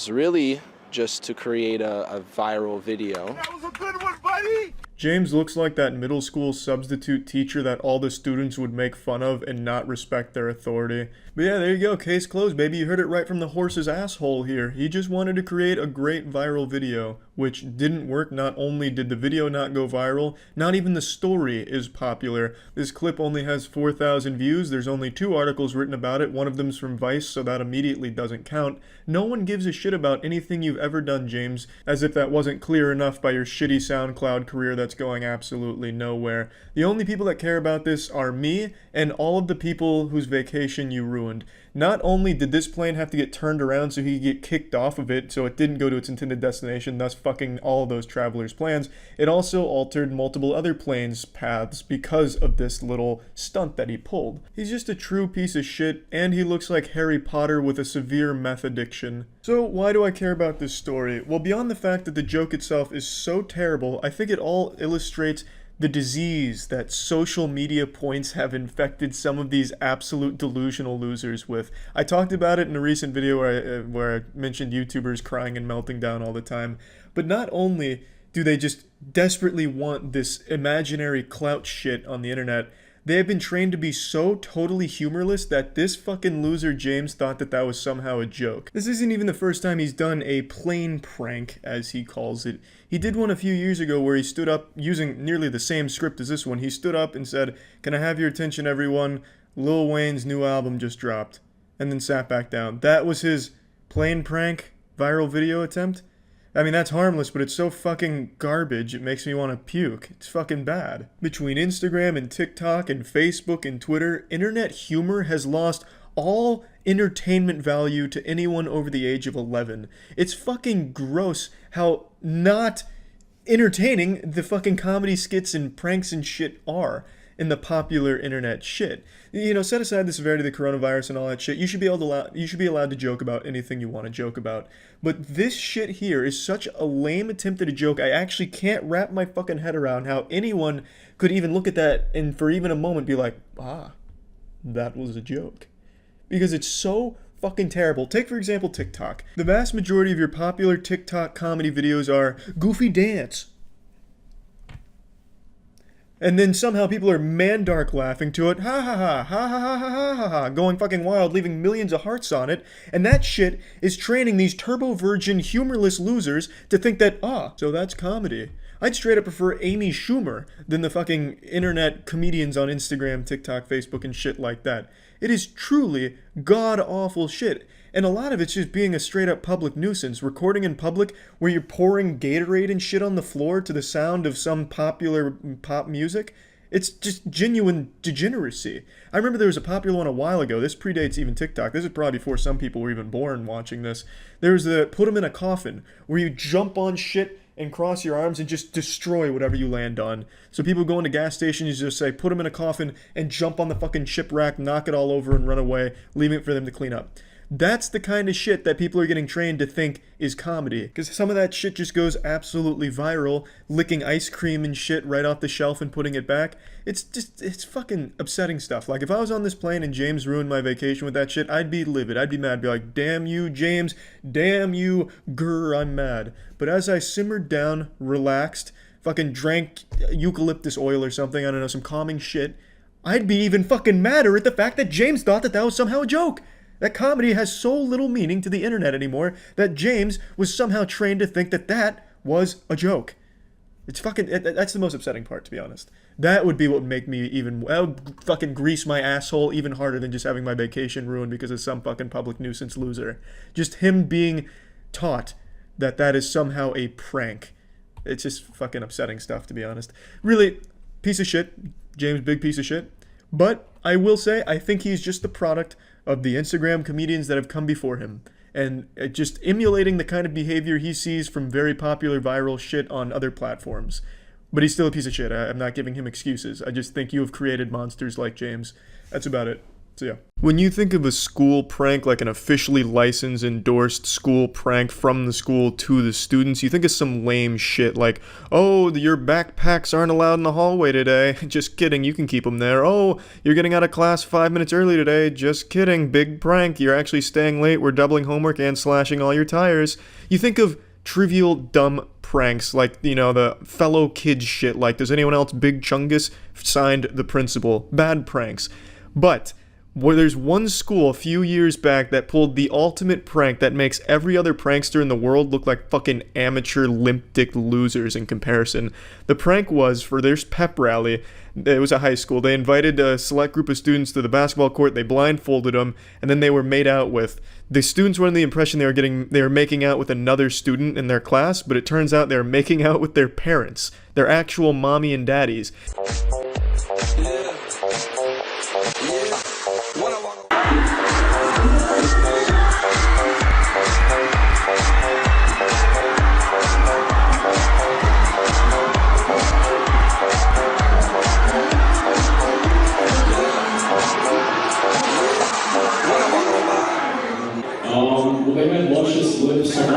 really just to create a viral video. That was a good one, buddy! James looks like that middle school substitute teacher that all the students would make fun of and not respect their authority. But yeah, there you go, case closed, baby. You heard it right from the horse's asshole here. He just wanted to create a great viral video, which didn't work. Not only did the video not go viral, not even the story is popular. This clip only has 4,000 views. There's only 2 articles written about it. One of them's from Vice, so that immediately doesn't count. No one gives a shit about anything you've ever done, James, as if that wasn't clear enough by your shitty SoundCloud career that's going absolutely nowhere. The only people that care about this are me and all of the people whose vacation you ruined. Not only did this plane have to get turned around so he could get kicked off of it so it didn't go to its intended destination, thus fucking all of those travelers' plans, it also altered multiple other planes' paths because of this little stunt that he pulled. He's just a true piece of shit, and he looks like Harry Potter with a severe meth addiction. So why do I care about this story? Well, beyond the fact that the joke itself is so terrible, I think it all illustrates the disease that social media points have infected some of these absolute delusional losers with. I talked about it in a recent video where I mentioned YouTubers crying and melting down all the time. But not only do they just desperately want this imaginary clout shit on the internet, they have been trained to be so totally humorless that this fucking loser James thought that that was somehow a joke. This isn't even the first time he's done a plane prank, as he calls it. He did one a few years ago where he stood up using nearly the same script as this one. He stood up and said, "Can I have your attention, everyone? Lil Wayne's new album just dropped." And then sat back down. That was his plane prank viral video attempt. I mean, that's harmless, but it's so fucking garbage, it makes me want to puke. It's fucking bad. Between Instagram and TikTok and Facebook and Twitter, internet humor has lost all entertainment value to anyone over the age of 11. It's fucking gross how not entertaining the fucking comedy skits and pranks and shit are in the popular internet shit. You know, set aside the severity of the coronavirus and all that shit, you should be allowed to joke about anything you want to joke about. But this shit here is such a lame attempt at a joke, I actually can't wrap my fucking head around how anyone could even look at that and for even a moment be like, ah, that was a joke. Because it's so fucking terrible. Take, for example, TikTok. The vast majority of your popular TikTok comedy videos are goofy dance. And then somehow people are mandark laughing to it, ha ha ha, ha ha ha ha ha ha, going fucking wild, leaving millions of hearts on it, and that shit is training these turbo virgin humorless losers to think that, so that's comedy. I'd straight up prefer Amy Schumer than the fucking internet comedians on Instagram, TikTok, Facebook, and shit like that. It is truly god-awful shit. And a lot of it's just being a straight-up public nuisance. Recording in public where you're pouring Gatorade and shit on the floor to the sound of some popular pop music. It's just genuine degeneracy. I remember there was a popular one a while ago. This predates even TikTok. This is probably before some people were even born watching this. There was the put them in a coffin where you jump on shit and cross your arms and just destroy whatever you land on. So people go into gas stations, you just say, put them in a coffin and jump on the fucking shipwreck, knock it all over and run away, leaving it for them to clean up. That's the kind of shit that people are getting trained to think is comedy. Because some of that shit just goes absolutely viral, licking ice cream and shit right off the shelf and putting it back. It's fucking upsetting stuff. Like, if I was on this plane and James ruined my vacation with that shit, I'd be livid. I'd be mad. I'd be like, damn you, James. Damn you. Grr, I'm mad. But as I simmered down, relaxed, fucking drank eucalyptus oil or something, I don't know, some calming shit, I'd be even fucking madder at the fact that James thought that that was somehow a joke. That comedy has so little meaning to the internet anymore that James was somehow trained to think that that was a joke. It's that's the most upsetting part, to be honest. That would be what would make me that would fucking grease my asshole even harder than just having my vacation ruined because of some fucking public nuisance loser. Just him being taught that that is somehow a prank. It's just fucking upsetting stuff, to be honest. Really, piece of shit. James, big piece of shit. But I will say, I think he's just the product of the Instagram comedians that have come before him. And just emulating the kind of behavior he sees from very popular viral shit on other platforms. But he's still a piece of shit. I'm not giving him excuses. I just think you have created monsters like James. That's about it. So yeah. When you think of a school prank, like an officially licensed, endorsed school prank from the school to the students, you think of some lame shit like, oh, your backpacks aren't allowed in the hallway today. Just kidding, you can keep them there. Oh, you're getting out of class 5 minutes early today. Just kidding, big prank. You're actually staying late. We're doubling homework and slashing all your tires. You think of trivial, dumb pranks like, you know, the fellow kids shit like, does anyone else Big Chungus? Signed the principal. Bad pranks. But where there's one school a few years back that pulled the ultimate prank that makes every other prankster in the world look like fucking amateur limp-dick losers in comparison. The prank was, for their pep rally, it was a high school, they invited a select group of students to the basketball court, they blindfolded them, and then they were made out with. The students were under the impression they were making out with another student in their class, but it turns out they were making out with their parents, their actual mommy and daddies. They had luscious lips and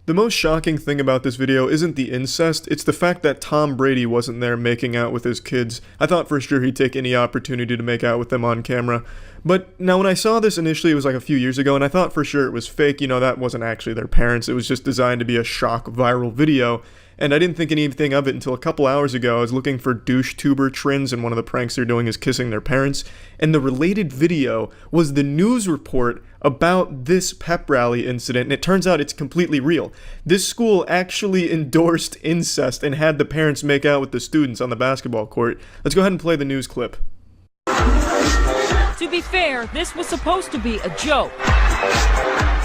The most shocking thing about this video isn't the incest, it's the fact that Tom Brady wasn't there making out with his kids. I thought for sure he'd take any opportunity to make out with them on camera. But now when I saw this initially, it was like a few years ago, and I thought for sure it was fake. You know, that wasn't actually their parents, it was just designed to be a shock viral video. And I didn't think anything of it until a couple hours ago. I was looking for DoucheTuber trends, and one of the pranks they're doing is kissing their parents. And the related video was the news report about this pep rally incident, and it turns out it's completely real. This school actually endorsed incest and had the parents make out with the students on the basketball court. Let's go ahead and play the news clip. To be fair, this was supposed to be a joke.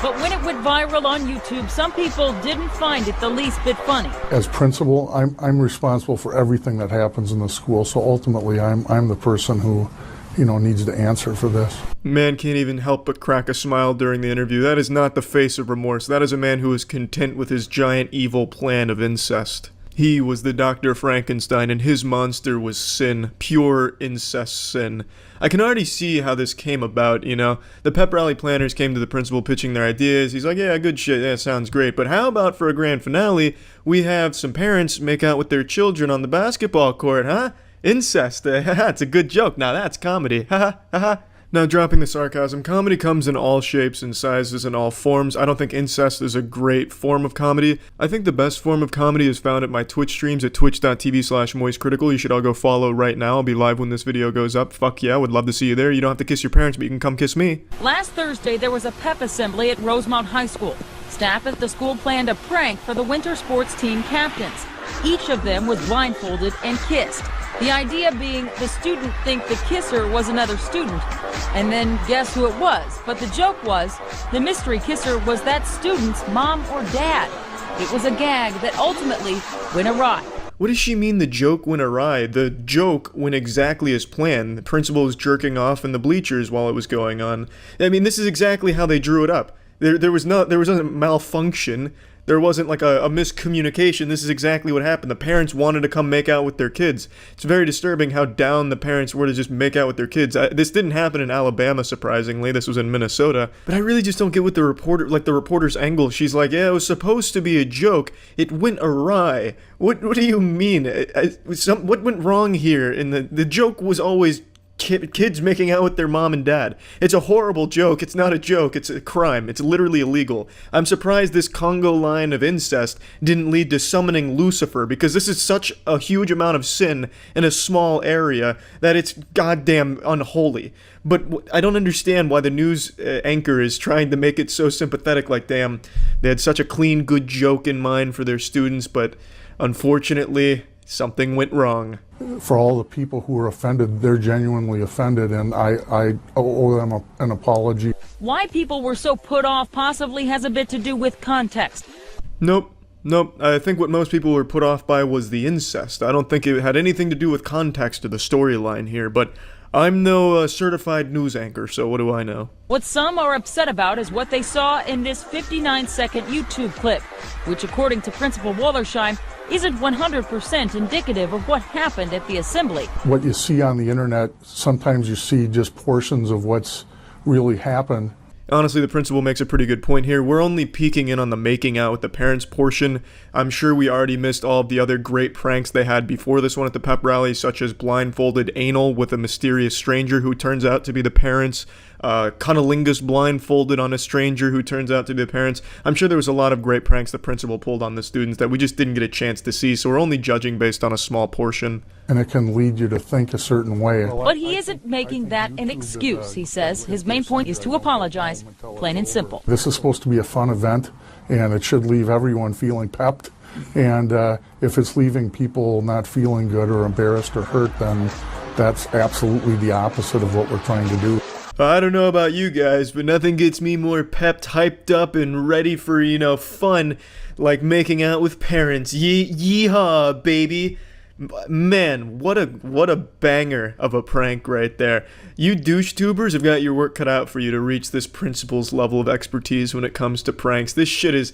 But when it went viral on YouTube, some people didn't find it the least bit funny. As principal, I'm responsible for everything that happens in the school, so ultimately I'm the person who, you know, needs to answer for this. Man can't even help but crack a smile during the interview. That is not the face of remorse. That is a man who is content with his giant evil plan of incest. He was the Dr. Frankenstein, and his monster was sin. Pure incest sin. I can already see how this came about, you know? The pep rally planners came to the principal pitching their ideas. He's like, yeah, good shit, yeah, sounds great. But how about for a grand finale, we have some parents make out with their children on the basketball court, huh? Incest, it's a good joke. Now that's comedy, ha ha ha. Now, dropping the sarcasm, comedy comes in all shapes and sizes and all forms. I don't think incest is a great form of comedy. I think the best form of comedy is found at my Twitch streams at twitch.tv/moistcritical. You should all go follow right now. I'll be live when this video goes up. Fuck yeah, would love to see you there. You don't have to kiss your parents, but you can come kiss me. Last Thursday, there was a pep assembly at Rosemount High School. Staff at the school planned a prank for the winter sports team captains. Each of them was blindfolded and kissed. The idea being the student think the kisser was another student, and then guess who it was. But the joke was, the mystery kisser was that student's mom or dad. It was a gag that ultimately went awry. What does she mean the joke went awry? The joke went exactly as planned. The principal was jerking off in the bleachers while it was going on. I mean, this is exactly how they drew it up. There was no malfunction. There wasn't like a miscommunication. This is exactly what happened. The parents wanted to come make out with their kids. It's very disturbing how down the parents were to just make out with their kids. This didn't happen in Alabama, surprisingly. This was in Minnesota. But I really just don't get what the reporter's angle. She's like, yeah, it was supposed to be a joke. It went awry. What do you mean? What went wrong here? And the joke was always kids making out with their mom and dad. It's a horrible joke. It's not a joke. It's a crime. It's literally illegal. I'm surprised this Congo line of incest didn't lead to summoning Lucifer, because this is such a huge amount of sin in a small area that it's goddamn unholy. But I don't understand why the news anchor is trying to make it so sympathetic, like, damn, they had such a clean, good joke in mind for their students, but unfortunately, something went wrong. For all the people who are offended, they're genuinely offended, and I owe them an apology. Why people were so put off possibly has a bit to do with context. Nope. I think what most people were put off by was the incest. I don't think it had anything to do with context or the storyline here, but I'm no certified news anchor, so what do I know? What some are upset about is what they saw in this 59-second YouTube clip, which, according to Principal Wallersheim, isn't 100% indicative of what happened at the assembly. What you see on the internet, sometimes you see just portions of what's really happened. Honestly, the principal makes a pretty good point here. We're only peeking in on the making out with the parents portion. I'm sure we already missed all of the other great pranks they had before this one at the pep rally, such as blindfolded anal with a mysterious stranger who turns out to be the parents, cunnilingus blindfolded on a stranger who turns out to be the parents. I'm sure there was a lot of great pranks the principal pulled on the students that we just didn't get a chance to see, so we're only judging based on a small portion. And it can lead you to think a certain way. But he isn't making that an excuse, he says. His main point is to apologize, plain and simple. This is supposed to be a fun event, and it should leave everyone feeling pepped. And if it's leaving people not feeling good or embarrassed or hurt, then that's absolutely the opposite of what we're trying to do. I don't know about you guys, but nothing gets me more pepped, hyped up, and ready for, fun like making out with parents. Yeehaw, baby. Man, what a banger of a prank right there. You DoucheTubers have got your work cut out for you to reach this principal's level of expertise when it comes to pranks. That shit is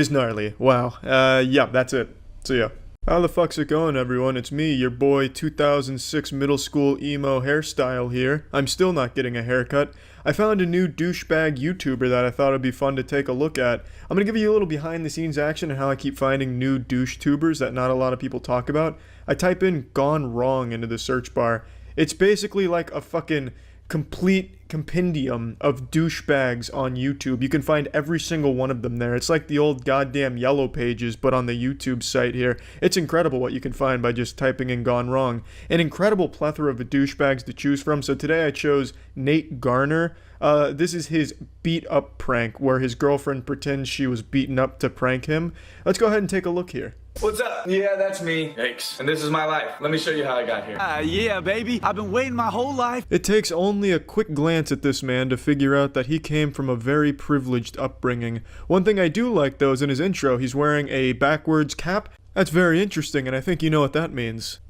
gnarly. Wow. Yeah, that's it. So yeah. How the fuck's it going, everyone? It's me, your boy 2006 middle school emo hairstyle here. I'm still not getting a haircut. I found a new douchebag YouTuber that I thought would be fun to take a look at. I'm gonna give you a little behind the scenes action on how I keep finding new DoucheTubers that not a lot of people talk about. I type in "gone wrong" into the search bar. It's basically like a fucking complete compendium of douchebags on YouTube. You can find every single one of them there. It's like the old goddamn Yellow Pages, but on the YouTube site here. It's incredible what you can find by just typing in "gone wrong." An incredible plethora of douchebags to choose from. So today I chose Nate Garner. This is his beat up prank where his girlfriend pretends she was beaten up to prank him. Let's go ahead and take a look here. What's up? Yeah, that's me. Thanks. And this is my life. Let me show you how I got here. Yeah, baby. I've been waiting my whole life. It takes only a quick glance at this man to figure out that he came from a very privileged upbringing. One thing I do like, though, is in his intro, he's wearing a backwards cap. That's very interesting, and I think you know what that means.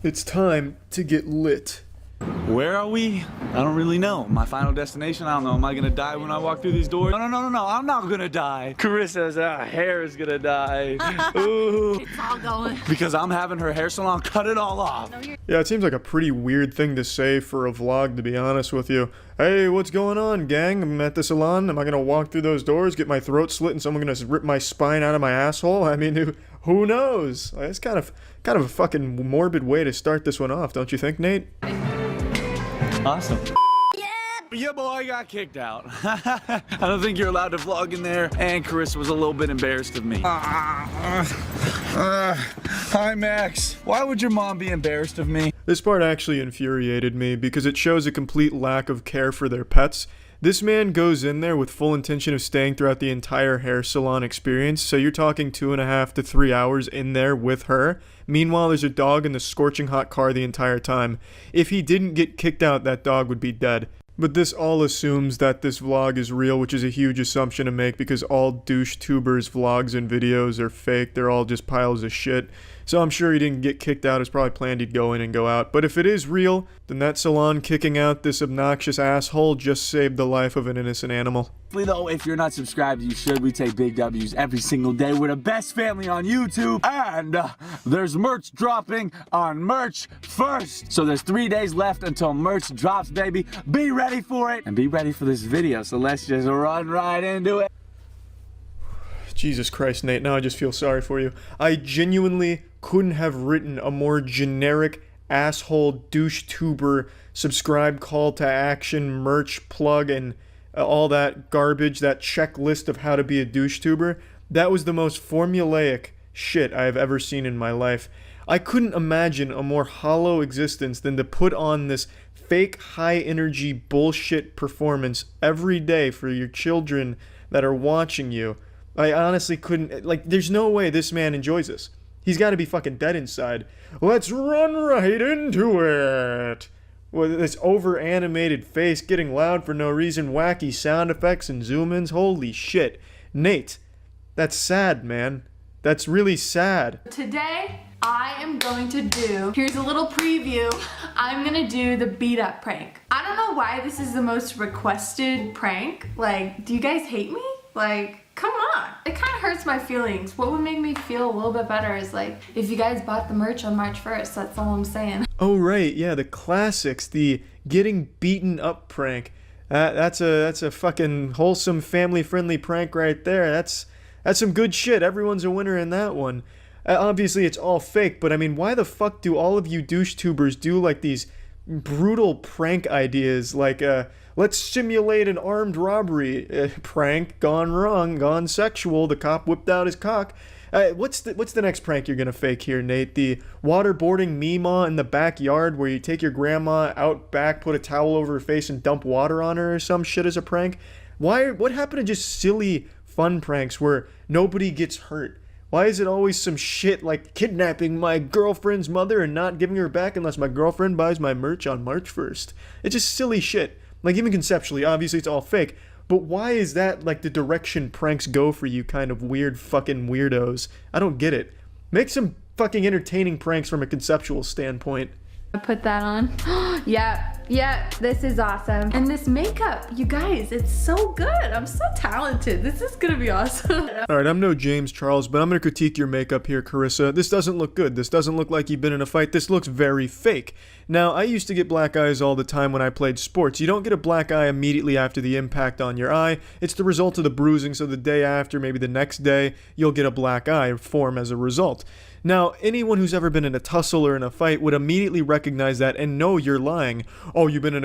It's time to get lit. Where are we? I don't really know. My final destination? I don't know. Am I gonna die when I walk through these doors? No. I'm not gonna die. Carissa's hair is gonna die. Ooh. It's all going. Because I'm having her hair salon cut it all off. Yeah, it seems like a pretty weird thing to say for a vlog, to be honest with you. Hey, what's going on, gang? I'm at the salon. Am I gonna walk through those doors, get my throat slit, and someone gonna rip my spine out of my asshole? I mean, who knows? It's kind of a fucking morbid way to start this one off, don't you think, Nate? Awesome. Yeah, boy, got kicked out. I don't think you're allowed to vlog in there, and Carissa was a little bit embarrassed of me. Hi, Max. Why would your mom be embarrassed of me? This part actually infuriated me because it shows a complete lack of care for their pets. This man goes in there with full intention of staying throughout the entire hair salon experience, so you're talking 2.5 to 3 hours in there with her. Meanwhile, there's a dog in the scorching hot car the entire time. If he didn't get kicked out, that dog would be dead. But this all assumes that this vlog is real, which is a huge assumption to make because all DoucheTubers' vlogs and videos are fake. They're all just piles of shit. So I'm sure he didn't get kicked out. It's probably planned he'd go in and go out. But if it is real, then that salon kicking out this obnoxious asshole just saved the life of an innocent animal. Though, if you're not subscribed, you should. We take big W's every single day. We're the best family on YouTube. And there's merch dropping on Merch First. So there's 3 days left until merch drops, baby. Be ready for it. And be ready for this video. So let's just run right into it. Jesus Christ, Nate, now I just feel sorry for you. I genuinely couldn't have written a more generic asshole DoucheTuber subscribe, call to action, merch plug, and all that garbage, that checklist of how to be a DoucheTuber. That was the most formulaic shit I have ever seen in my life. I couldn't imagine a more hollow existence than to put on this fake high energy bullshit performance every day for your children that are watching you. I honestly couldn't, like, there's no way this man enjoys this. He's got to be fucking dead inside. Let's run right into it. With this over animated face getting loud for no reason, wacky sound effects and zoom ins. Holy shit. Nate, that's sad, man. That's really sad. Today, I am going to do, here's a little preview, I'm gonna do the beat up prank. I don't know why this is the most requested prank. Like, do you guys hate me? Like, come on. It kind of hurts my feelings. What would make me feel a little bit better is like, if you guys bought the merch on March 1st, that's all I'm saying. Oh right, yeah, the classics, the getting beaten up prank. That's a fucking wholesome, family-friendly prank right there. That's some good shit. Everyone's a winner in that one. Obviously, it's all fake, but I mean, why the fuck do all of you douche-tubers do like these brutal prank ideas? Like, let's simulate an armed robbery prank gone wrong, gone sexual. The cop whipped out his cock. What's the next prank you're gonna fake here, Nate? The waterboarding Meemaw in the backyard where you take your grandma out back, put a towel over her face, and dump water on her or some shit as a prank? What happened to just silly fun pranks where nobody gets hurt? Why is it always some shit like kidnapping my girlfriend's mother and not giving her back unless my girlfriend buys my merch on March 1st? It's just silly shit. Like, even conceptually, obviously it's all fake, but why is that like the direction pranks go for you kind of weird fucking weirdos? I don't get it. Make some fucking entertaining pranks from a conceptual standpoint. I put that on. Yeah, this is awesome. And this makeup, you guys, it's so good. I'm so talented. This is gonna be awesome. Alright, I'm no James Charles, but I'm gonna critique your makeup here, Carissa. This doesn't look good. This doesn't look like you've been in a fight. This looks very fake. Now, I used to get black eyes all the time when I played sports. You don't get a black eye immediately after the impact on your eye. It's the result of the bruising, so the day after, maybe the next day, you'll get a black eye form as a result. Now, anyone who's ever been in a tussle or in a fight would immediately recognize that and know you're lying. Oh, you've been in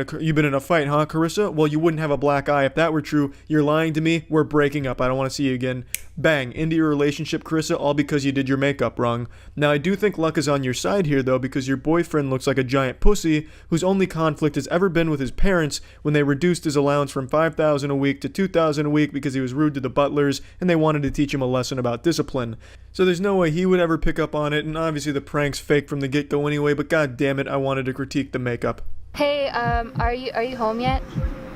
a fight, huh, Carissa? Well, you wouldn't have a black eye if that were true. You're lying to me. We're breaking up. I don't want to see you again. Bang, into your relationship, Carissa, all because you did your makeup wrong. Now, I do think luck is on your side here, though, because your boyfriend looks like a giant pussy whose only conflict has ever been with his parents when they reduced his allowance from $5,000 a week to $2,000 a week because he was rude to the butlers and they wanted to teach him a lesson about discipline. So there's no way he would ever pick up on it, and obviously the prank's fake from the get-go anyway, but god damn it, I wanted to critique the makeup. Hey, are you home yet?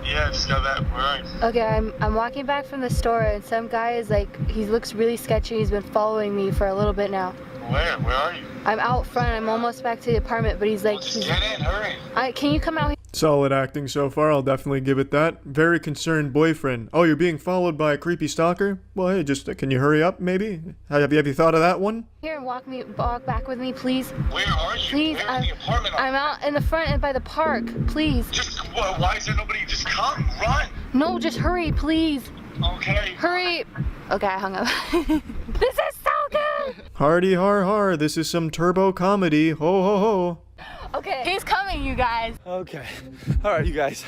Yeah, just got back. Where are you? Okay, I'm walking back from the store and some guy is like, he looks really sketchy. He's been following me for a little bit now. Where? Where are you? I'm out front. I'm almost back to the apartment, but he's like, well, just get in, hurry. Can you come out here? Solid acting so far, I'll definitely give it that. Very concerned boyfriend. Oh, you're being followed by a creepy stalker? Well, hey, just, can you hurry up, maybe? Have you thought of that one? Here and walk back with me, please. Where are you? Please, Where's the apartment? I'm out in the front and by the park, please. Just, why is there nobody? Just come, run. No, just hurry, please. Okay. Hurry. Okay, I hung up. This is so good! Hardy har har, this is some turbo comedy, ho ho ho. Okay, he's coming, you guys. Okay. Alright, you guys.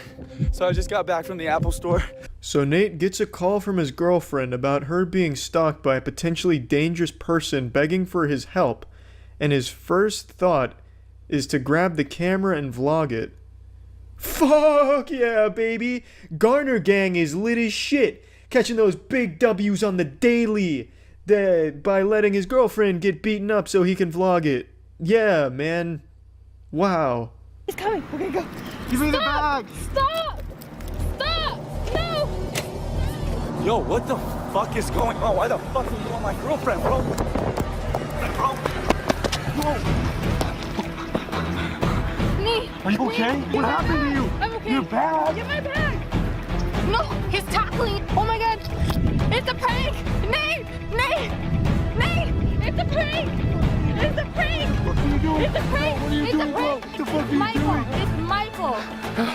So I just got back from the Apple store. So Nate gets a call from his girlfriend about her being stalked by a potentially dangerous person begging for his help, and his first thought is to grab the camera and vlog it. Fuck yeah, baby! Garner Gang is lit as shit, catching those big W's on the daily, by letting his girlfriend get beaten up so he can vlog it. Yeah, man. Wow. He's coming. Okay, go. Give me the bag. Stop! Stop! No! Yo, what the fuck is going on? Why the fuck are you on my girlfriend, bro? Me. Are you okay? What happened to you? I'm okay. Your bag. Get my bag. No, he's tackling. Oh my god. It's a prank. Nate! It's a prank. It's a prank! What are you doing? It's a prank! What are you It's doing, a bro? prank! What the fuck are you Michael! doing? It's Michael!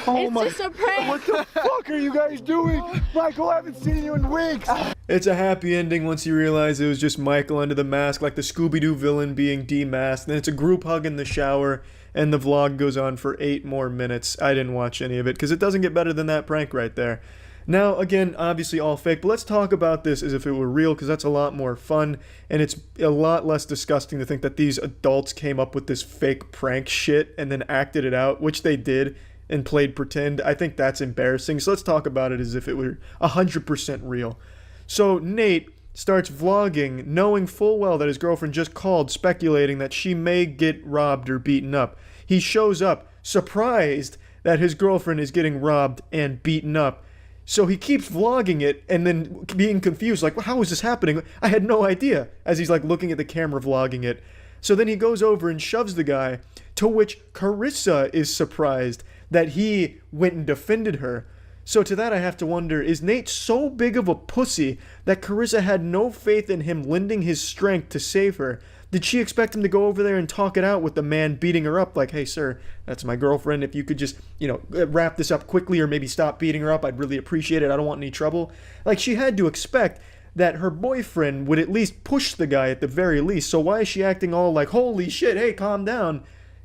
Oh It's my... just a prank! What the fuck fuck are you guys doing? Michael, I haven't seen you in weeks. It's a happy ending once you realize it was just Michael under the mask, like the Scooby-Doo villain being demasked. Then it's a group hug in the shower, and the vlog goes on for 8 more minutes. I didn't watch any of it, because it doesn't get better than that prank right there. Now, again, obviously all fake, but let's talk about this as if it were real, because that's a lot more fun, and it's a lot less disgusting to think that these adults came up with this fake prank shit and then acted it out, which they did, and played pretend. I think that's embarrassing, so let's talk about it as if it were 100% real. So Nate starts vlogging, knowing full well that his girlfriend just called, speculating that she may get robbed or beaten up. He shows up, surprised that his girlfriend is getting robbed and beaten up. So he keeps vlogging it and then being confused, like, well, how is this happening? I had no idea, as he's like looking at the camera vlogging it. So then he goes over and shoves the guy, to which Carissa is surprised that he went and defended her. So to that I have to wonder, is Nate so big of a pussy that Carissa had no faith in him lending his strength to save her? Did she expect him to go over there and talk it out with the man beating her up? Like, hey, sir, that's my girlfriend. If you could just, wrap this up quickly or maybe stop beating her up, I'd really appreciate it. I don't want any trouble. Like, she had to expect that her boyfriend would at least push the guy at the very least. So why is she acting all like, holy shit, hey, calm down?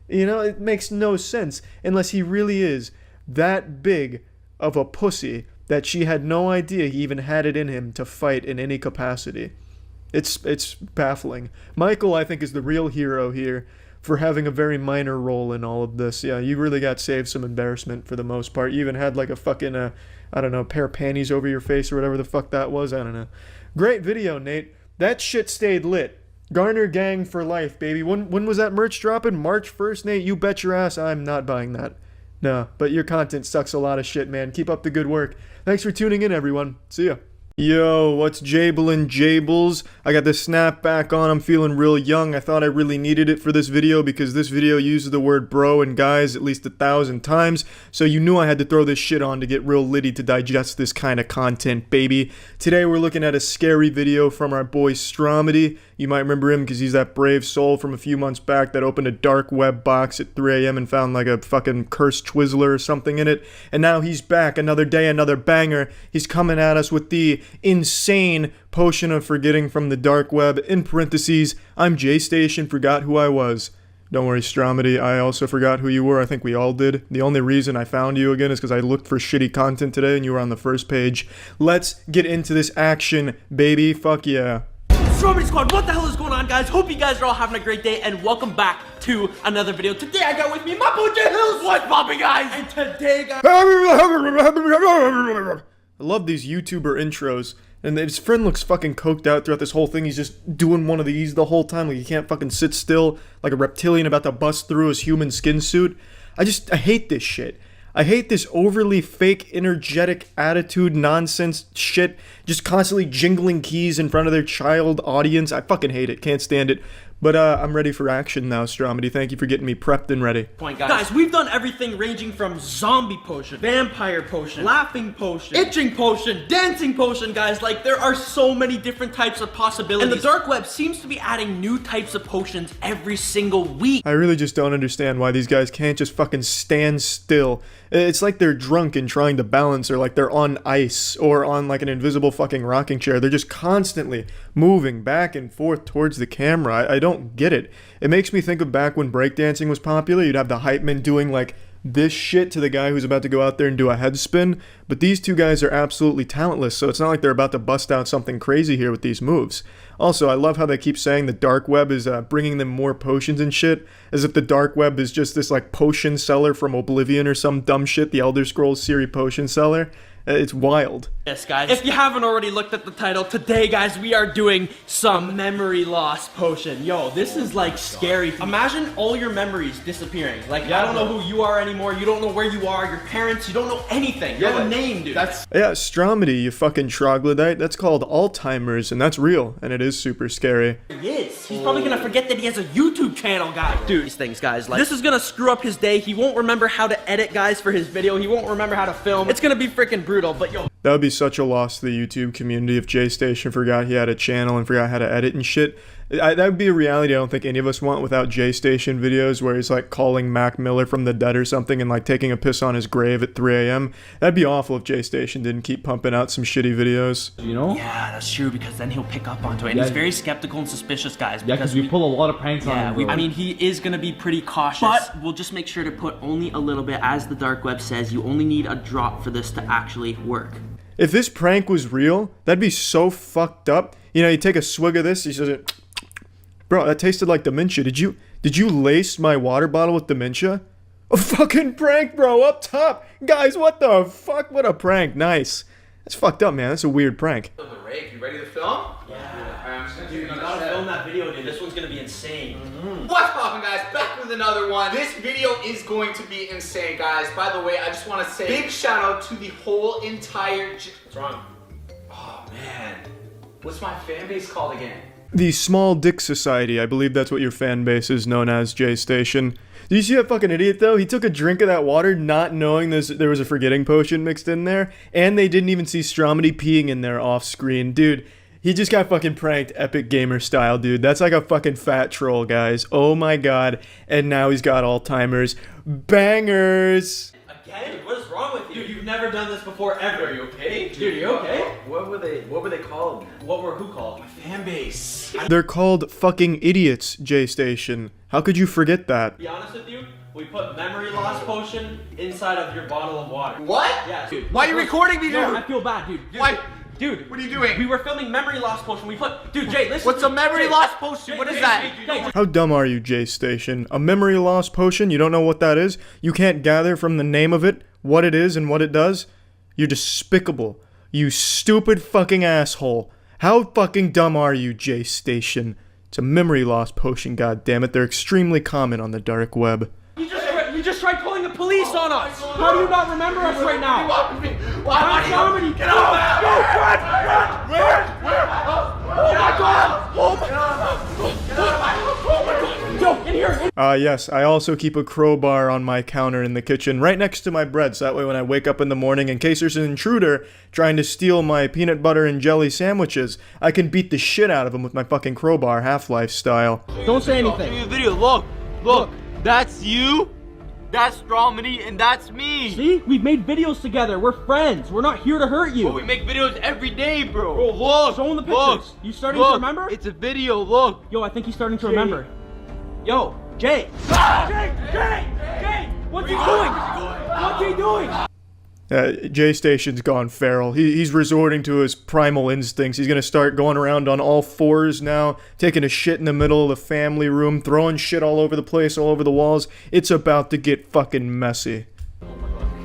It makes no sense unless he really is that big of a pussy that she had no idea he even had it in him to fight in any capacity. It's baffling. Michael, I think, is the real hero here for having a very minor role in all of this. Yeah, you really got saved some embarrassment for the most part. You even had like a fucking, I don't know, pair of panties over your face or whatever the fuck that was. I don't know. Great video, Nate. That shit stayed lit. Garner gang for life, baby. When was that merch dropping? March 1st, Nate? You bet your ass I'm not buying that. No, but your content sucks a lot of shit, man. Keep up the good work. Thanks for tuning in, everyone. See ya. Yo, what's Jablin' Jables? I got the snapback on. I'm feeling real young. I thought I really needed it for this video because this video uses the word bro and guys at least 1,000 times. So you knew I had to throw this shit on to get real litty to digest this kind of content, baby. Today we're looking at a scary video from our boy Stromedy. You might remember him because he's that brave soul from a few months back that opened a dark web box at 3 a.m. and found like a fucking cursed Twizzler or something in it. And now he's back. Another day, another banger. He's coming at us with the insane potion of forgetting from the dark web. In parentheses, I'm J-Station, forgot who I was. Don't worry, Stromedy, I also forgot who you were. I think we all did. The only reason I found you again is because I looked for shitty content today and you were on the first page. Let's get into this action, baby. Fuck yeah. Stromedy Squad, what the hell is going on, guys? Hope you guys are all having a great day, and welcome back to another video. Today I got with me my boy J Hills. What's poppin', guys? And today, guys, I love these YouTuber intros. And his friend looks fucking coked out throughout this whole thing. He's just doing one of these the whole time. Like he can't fucking sit still like a reptilian about to bust through his human skin suit. I hate this shit. I hate this overly fake, energetic attitude, nonsense shit. Just constantly jingling keys in front of their child audience. I fucking hate it. Can't stand it. But I'm ready for action now, Stromedy. Thank you for getting me prepped and ready. Guys, we've done everything ranging from zombie potion, vampire potion, laughing potion, itching potion, dancing potion, guys. Like, there are so many different types of possibilities. And the dark web seems to be adding new types of potions every single week. I really just don't understand why these guys can't just fucking stand still. It's like they're drunk and trying to balance, or like they're on ice, or on like an invisible fucking rocking chair. They're just constantly moving back and forth towards the camera. I don't get it. It makes me think of back when breakdancing was popular. You'd have the hype men doing like this shit to the guy who's about to go out there and do a head spin. But these two guys are absolutely talentless, so it's not like they're about to bust out something crazy here with these moves. Also, I love how they keep saying the dark web is bringing them more potions and shit, as if the dark web is just this like potion seller from Oblivion or some dumb shit, the Elder Scrolls series potion seller. It's wild. Yes, guys. If you haven't already looked at the title, today, guys, we are doing some memory loss potion. Yo, this is like scary. Imagine all your memories disappearing. Like, I don't know who you are anymore. You don't know where you are. Your parents, you don't know anything. You have a name, dude. Yeah, Stromedy, you fucking troglodyte. That's called Alzheimer's, and that's real, and it is super scary. He is. He's probably gonna forget that he has a YouTube channel, guys. Dude, these things, guys. Like, this is gonna screw up his day. He won't remember how to edit, guys, for his video. He won't remember how to film. It's gonna be freaking brutal, but yo. That would be such a loss to the YouTube community if Jay Station forgot he had a channel and forgot how to edit and shit. That would be a reality I don't think any of us want without Jay Station videos where he's like calling Mac Miller from the dead or something and like taking a piss on his grave at 3 a.m. That'd be awful if Jay Station didn't keep pumping out some shitty videos. You know? Yeah, that's true, because then he'll pick up onto it. And he's very skeptical and suspicious, guys. Yeah, because we pull a lot of pranks on him. I mean, he is going to be pretty cautious. But we'll just make sure to put only a little bit. As the dark web says, you only need a drop for this to actually work. If this prank was real, that'd be so fucked up. You know, you take a swig of this, he says it, bro, that tasted like Dementia. Did you lace my water bottle with Dementia? A fucking prank, bro, up top. Guys, what the fuck? What a prank. Nice. That's fucked up, man. That's a weird prank. Rick, you ready to film? Yeah. Dude, you gotta film that video, dude. This one's gonna be insane. What's poppin', guys? Back with another one. This video is going to be insane, guys. By the way, I just want to say big shout out to the whole entire... What's wrong? Oh, man. What's my fan base called again? The Small Dick Society. I believe that's what your fan base is known as, Jay Station. Did you see that fucking idiot, though? He took a drink of that water not knowing there was a forgetting potion mixed in there, and they didn't even see Stromedy peeing in there off screen. Dude, he just got fucking pranked Epic Gamer style, dude. That's like a fucking fat troll, guys. Oh my god. And now he's got Alzheimer's. Bangers! Again? What is wrong with you? Dude, you've never done this before, ever. Are you okay? Dude, you okay? What were they called? What were who called? My fan base. They're called fucking idiots, Jay Station. How could you forget that? To be honest with you, we put memory loss potion inside of your bottle of water. What? Yeah, dude. Why are you recording me, dude? I feel bad, dude. Why? Dude, what are you doing? We were filming memory loss potion. We put, dude, Jay, listen. What's a memory loss potion? What is that? How dumb are you, Jay Station? A memory loss potion? You don't know what that is? You can't gather from the name of it what it is and what it does? You're despicable. You stupid fucking asshole. How fucking dumb are you, Jay Station? It's a memory loss potion, goddammit. They're extremely common on the dark web. You just tried calling the police on us. How do you not remember us right now? Why? Comedy. Get out! Go, run! Where? Oh my god! Oh my god! Yo, in here! Yes, I also keep a crowbar on my counter in the kitchen right next to my bread, so that way when I wake up in the morning, in case there's an intruder trying to steal my peanut butter and jelly sandwiches, I can beat the shit out of them with my fucking crowbar, Half-Life style. Don't say anything. Give me a video. Look, that's you, that's Stromedy, and that's me. See? We've made videos together. We're friends. We're not here to hurt you. But we make videos every day, bro. Bro, look. Show him the pictures. You starting to remember? It's a video, look. Yo, I think he's starting to remember. Yo, Jay. Jay! What's he doing? What's he doing? Jay Station's gone feral. He's resorting to his primal instincts. He's gonna start going around on all fours now, taking a shit in the middle of the family room, throwing shit all over the place, all over the walls. It's about to get fucking messy.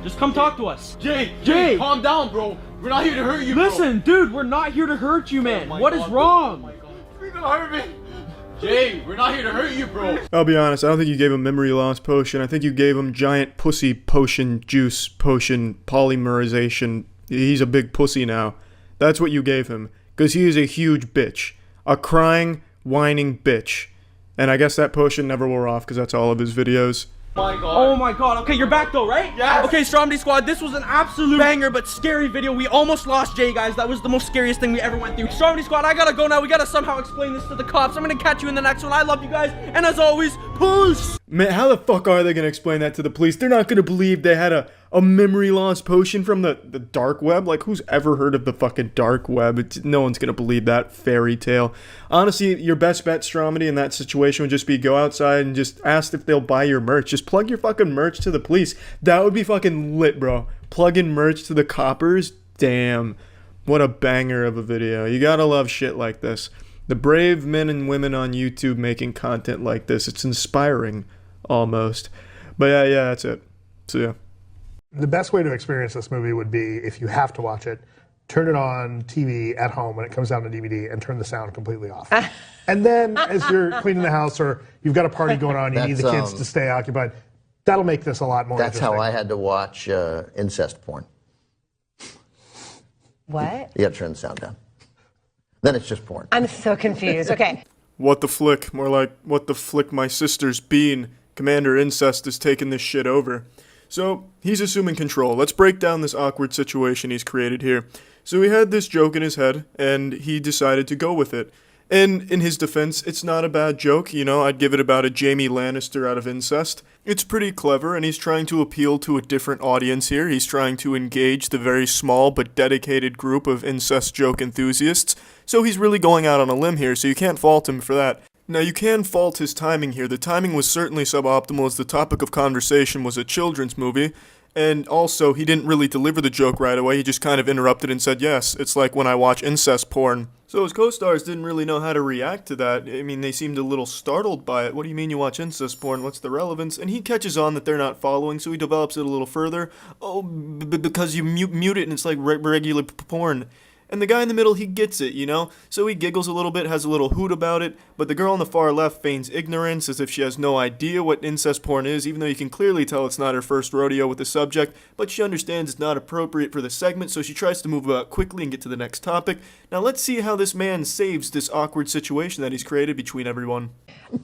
Just come talk to us. Jay, calm down, bro. We're not here to hurt you, Listen, dude, we're not here to hurt you, man. What is wrong? You're gonna hurt me. Jay, we're not here to hurt you, bro. I'll be honest, I don't think you gave him memory loss potion. I think you gave him giant pussy potion, juice potion, polymerization. He's a big pussy now. That's what you gave him. Because he is a huge bitch. A crying, whining bitch. And I guess that potion never wore off because that's all of his videos. Oh my god. Okay, you're back though, right? Yes. Okay, Stromedy Squad, this was an absolute banger but scary video. We almost lost Jay, guys. That was the most scariest thing we ever went through. Stromedy Squad, I gotta go now. We gotta somehow explain this to the cops. I'm gonna catch you in the next one. I love you guys. And as always, peace! Man, how the fuck are they gonna explain that to the police? They're not gonna believe they had a memory loss potion from the dark web? Like, who's ever heard of the fucking dark web? No one's gonna believe that fairy tale. Honestly, your best bet, Stromedy, in that situation would just be go outside and just ask if they'll buy your merch. Just plug your fucking merch to the police. That would be fucking lit, bro. Plugging merch to the coppers? Damn. What a banger of a video. You gotta love shit like this. The brave men and women on YouTube making content like this. It's inspiring, almost. But yeah, that's it. See ya. The best way to experience this movie would be, if you have to watch it, turn it on TV at home when it comes down to DVD and turn the sound completely off. And then as you're cleaning the house or you've got a party going on, you need the kids to stay occupied, that'll make this a lot more That's interesting. how I had to watch incest porn. What? You gotta turn the sound down. Then it's just porn. I'm so confused. Okay. What the flick? More like, what the flick my sister's been. Commander Incest is taking this shit over. So he's assuming control. Let's break down this awkward situation he's created here. So he had this joke in his head, and he decided to go with it. And in his defense, it's not a bad joke, you know, I'd give it about a Jaime Lannister out of incest. It's pretty clever, and he's trying to appeal to a different audience here. He's trying to engage the very small but dedicated group of incest joke enthusiasts. So he's really going out on a limb here, so you can't fault him for that. Now, you can fault his timing here. The timing was certainly suboptimal as the topic of conversation was a children's movie. And also, he didn't really deliver the joke right away. He just kind of interrupted and said, yes, it's like when I watch incest porn. So his co-stars didn't really know how to react to that. I mean, they seemed a little startled by it. What do you mean you watch incest porn? What's the relevance? And he catches on that they're not following, so he develops it a little further. Oh, because you mute it and it's like regular porn. And the guy in the middle, he gets it, you know? So he giggles a little bit, has a little hoot about it, but the girl on the far left feigns ignorance as if she has no idea what incest porn is, even though you can clearly tell it's not her first rodeo with the subject, but she understands it's not appropriate for the segment, so she tries to move about quickly and get to the next topic. Now let's see how this man saves this awkward situation that he's created between everyone.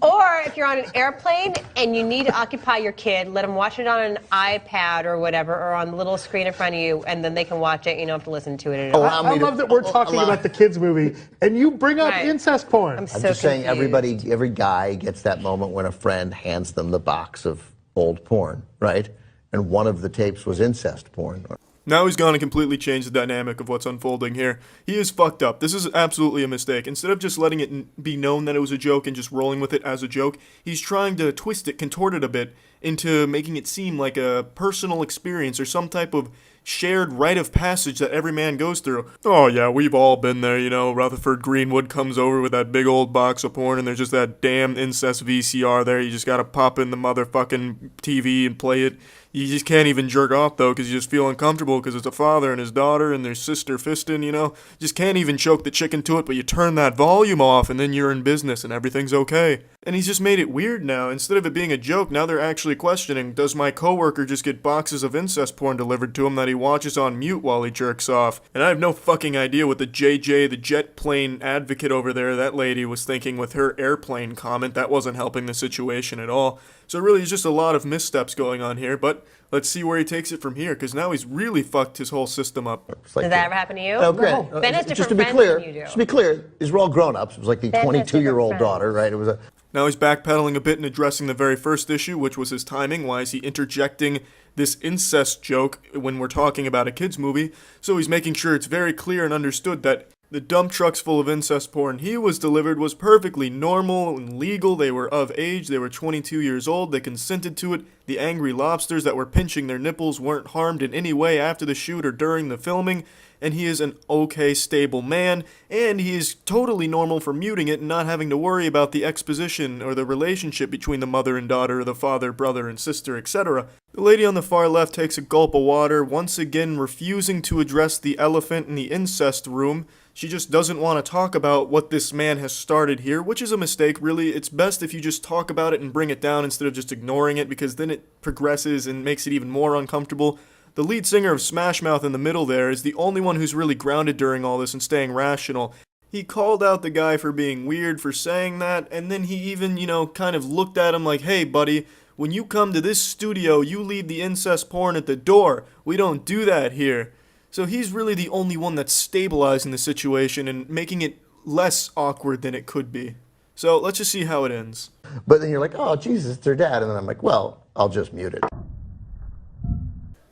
Or if you're on an airplane and you need to occupy your kid, let them watch it on an iPad or whatever, or on the little screen in front of you, and then they can watch it. You don't have to listen to it at all. I love that we're talking about the kids' movie, and you bring up incest porn. I'm just saying every guy gets that moment when a friend hands them the box of old porn, right? And one of the tapes was incest porn. Now he's gone and completely changed the dynamic of what's unfolding here. He is fucked up. This is absolutely a mistake. Instead of just letting it be known that it was a joke and just rolling with it as a joke, he's trying to twist it, contort it a bit, into making it seem like a personal experience or some type of shared rite of passage that every man goes through. Oh yeah, we've all been there, you know. Rutherford Greenwood comes over with that big old box of porn and there's just that damn incest VCR there. You just gotta pop in the motherfucking TV and play it. You just can't even jerk off, though, because you just feel uncomfortable because it's a father and his daughter and their sister fisting, you know? Just can't even choke the chicken to it, but you turn that volume off and then you're in business and everything's okay. And he's just made it weird now. Instead of it being a joke, now they're actually questioning, does my coworker just get boxes of incest porn delivered to him that he watches on mute while he jerks off? And I have no fucking idea what the JJ, the jet plane advocate over there, that lady was thinking with her airplane comment. That wasn't helping the situation at all. So really, it's just a lot of missteps going on here, but let's see where he takes it from here, because now he's really fucked his whole system up. Did that ever happen to you? Oh, great. Ben has Just different to be friends clear, than you do. just to be clear, these were all grown-ups. It was like the Ben has 22-year-old different daughter, right? It was a. Now he's backpedaling a bit and addressing the very first issue, which was his timing. Why is he interjecting this incest joke when we're talking about a kid's movie? So he's making sure it's very clear and understood that the dump trucks full of incest porn he was delivered was perfectly normal and legal. They were of age. They were 22 years old. They consented to it. The angry lobsters that were pinching their nipples weren't harmed in any way after the shoot or during the filming. And he is an okay, stable man, and he is totally normal for muting it and not having to worry about the exposition or the relationship between the mother and daughter or the father, brother, and sister, etc. The lady on the far left takes a gulp of water, once again refusing to address the elephant in the incest room. She just doesn't want to talk about what this man has started here, which is a mistake, really. It's best if you just talk about it and bring it down instead of just ignoring it, because then it progresses and makes it even more uncomfortable. The lead singer of Smash Mouth in the middle there is the only one who's really grounded during all this and staying rational. He called out the guy for being weird for saying that, and then he even, you know, kind of looked at him like, hey buddy, when you come to this studio, you leave the incest porn at the door. We don't do that here. So he's really the only one that's stabilizing the situation and making it less awkward than it could be. So let's just see how it ends. But then you're like, oh, Jesus, it's their dad. And then I'm like, well, I'll just mute it.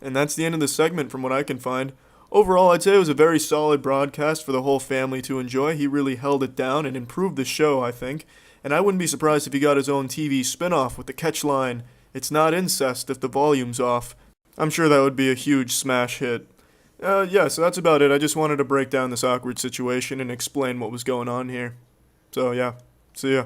And that's the end of the segment from what I can find. Overall, I'd say it was a very solid broadcast for the whole family to enjoy. He really held it down and improved the show, I think. And I wouldn't be surprised if he got his own TV spin-off with the catch line, "It's not incest if the volume's off." I'm sure that would be a huge smash hit. Yeah, so that's about it. I just wanted to break down this awkward situation and explain what was going on here. So yeah, see ya.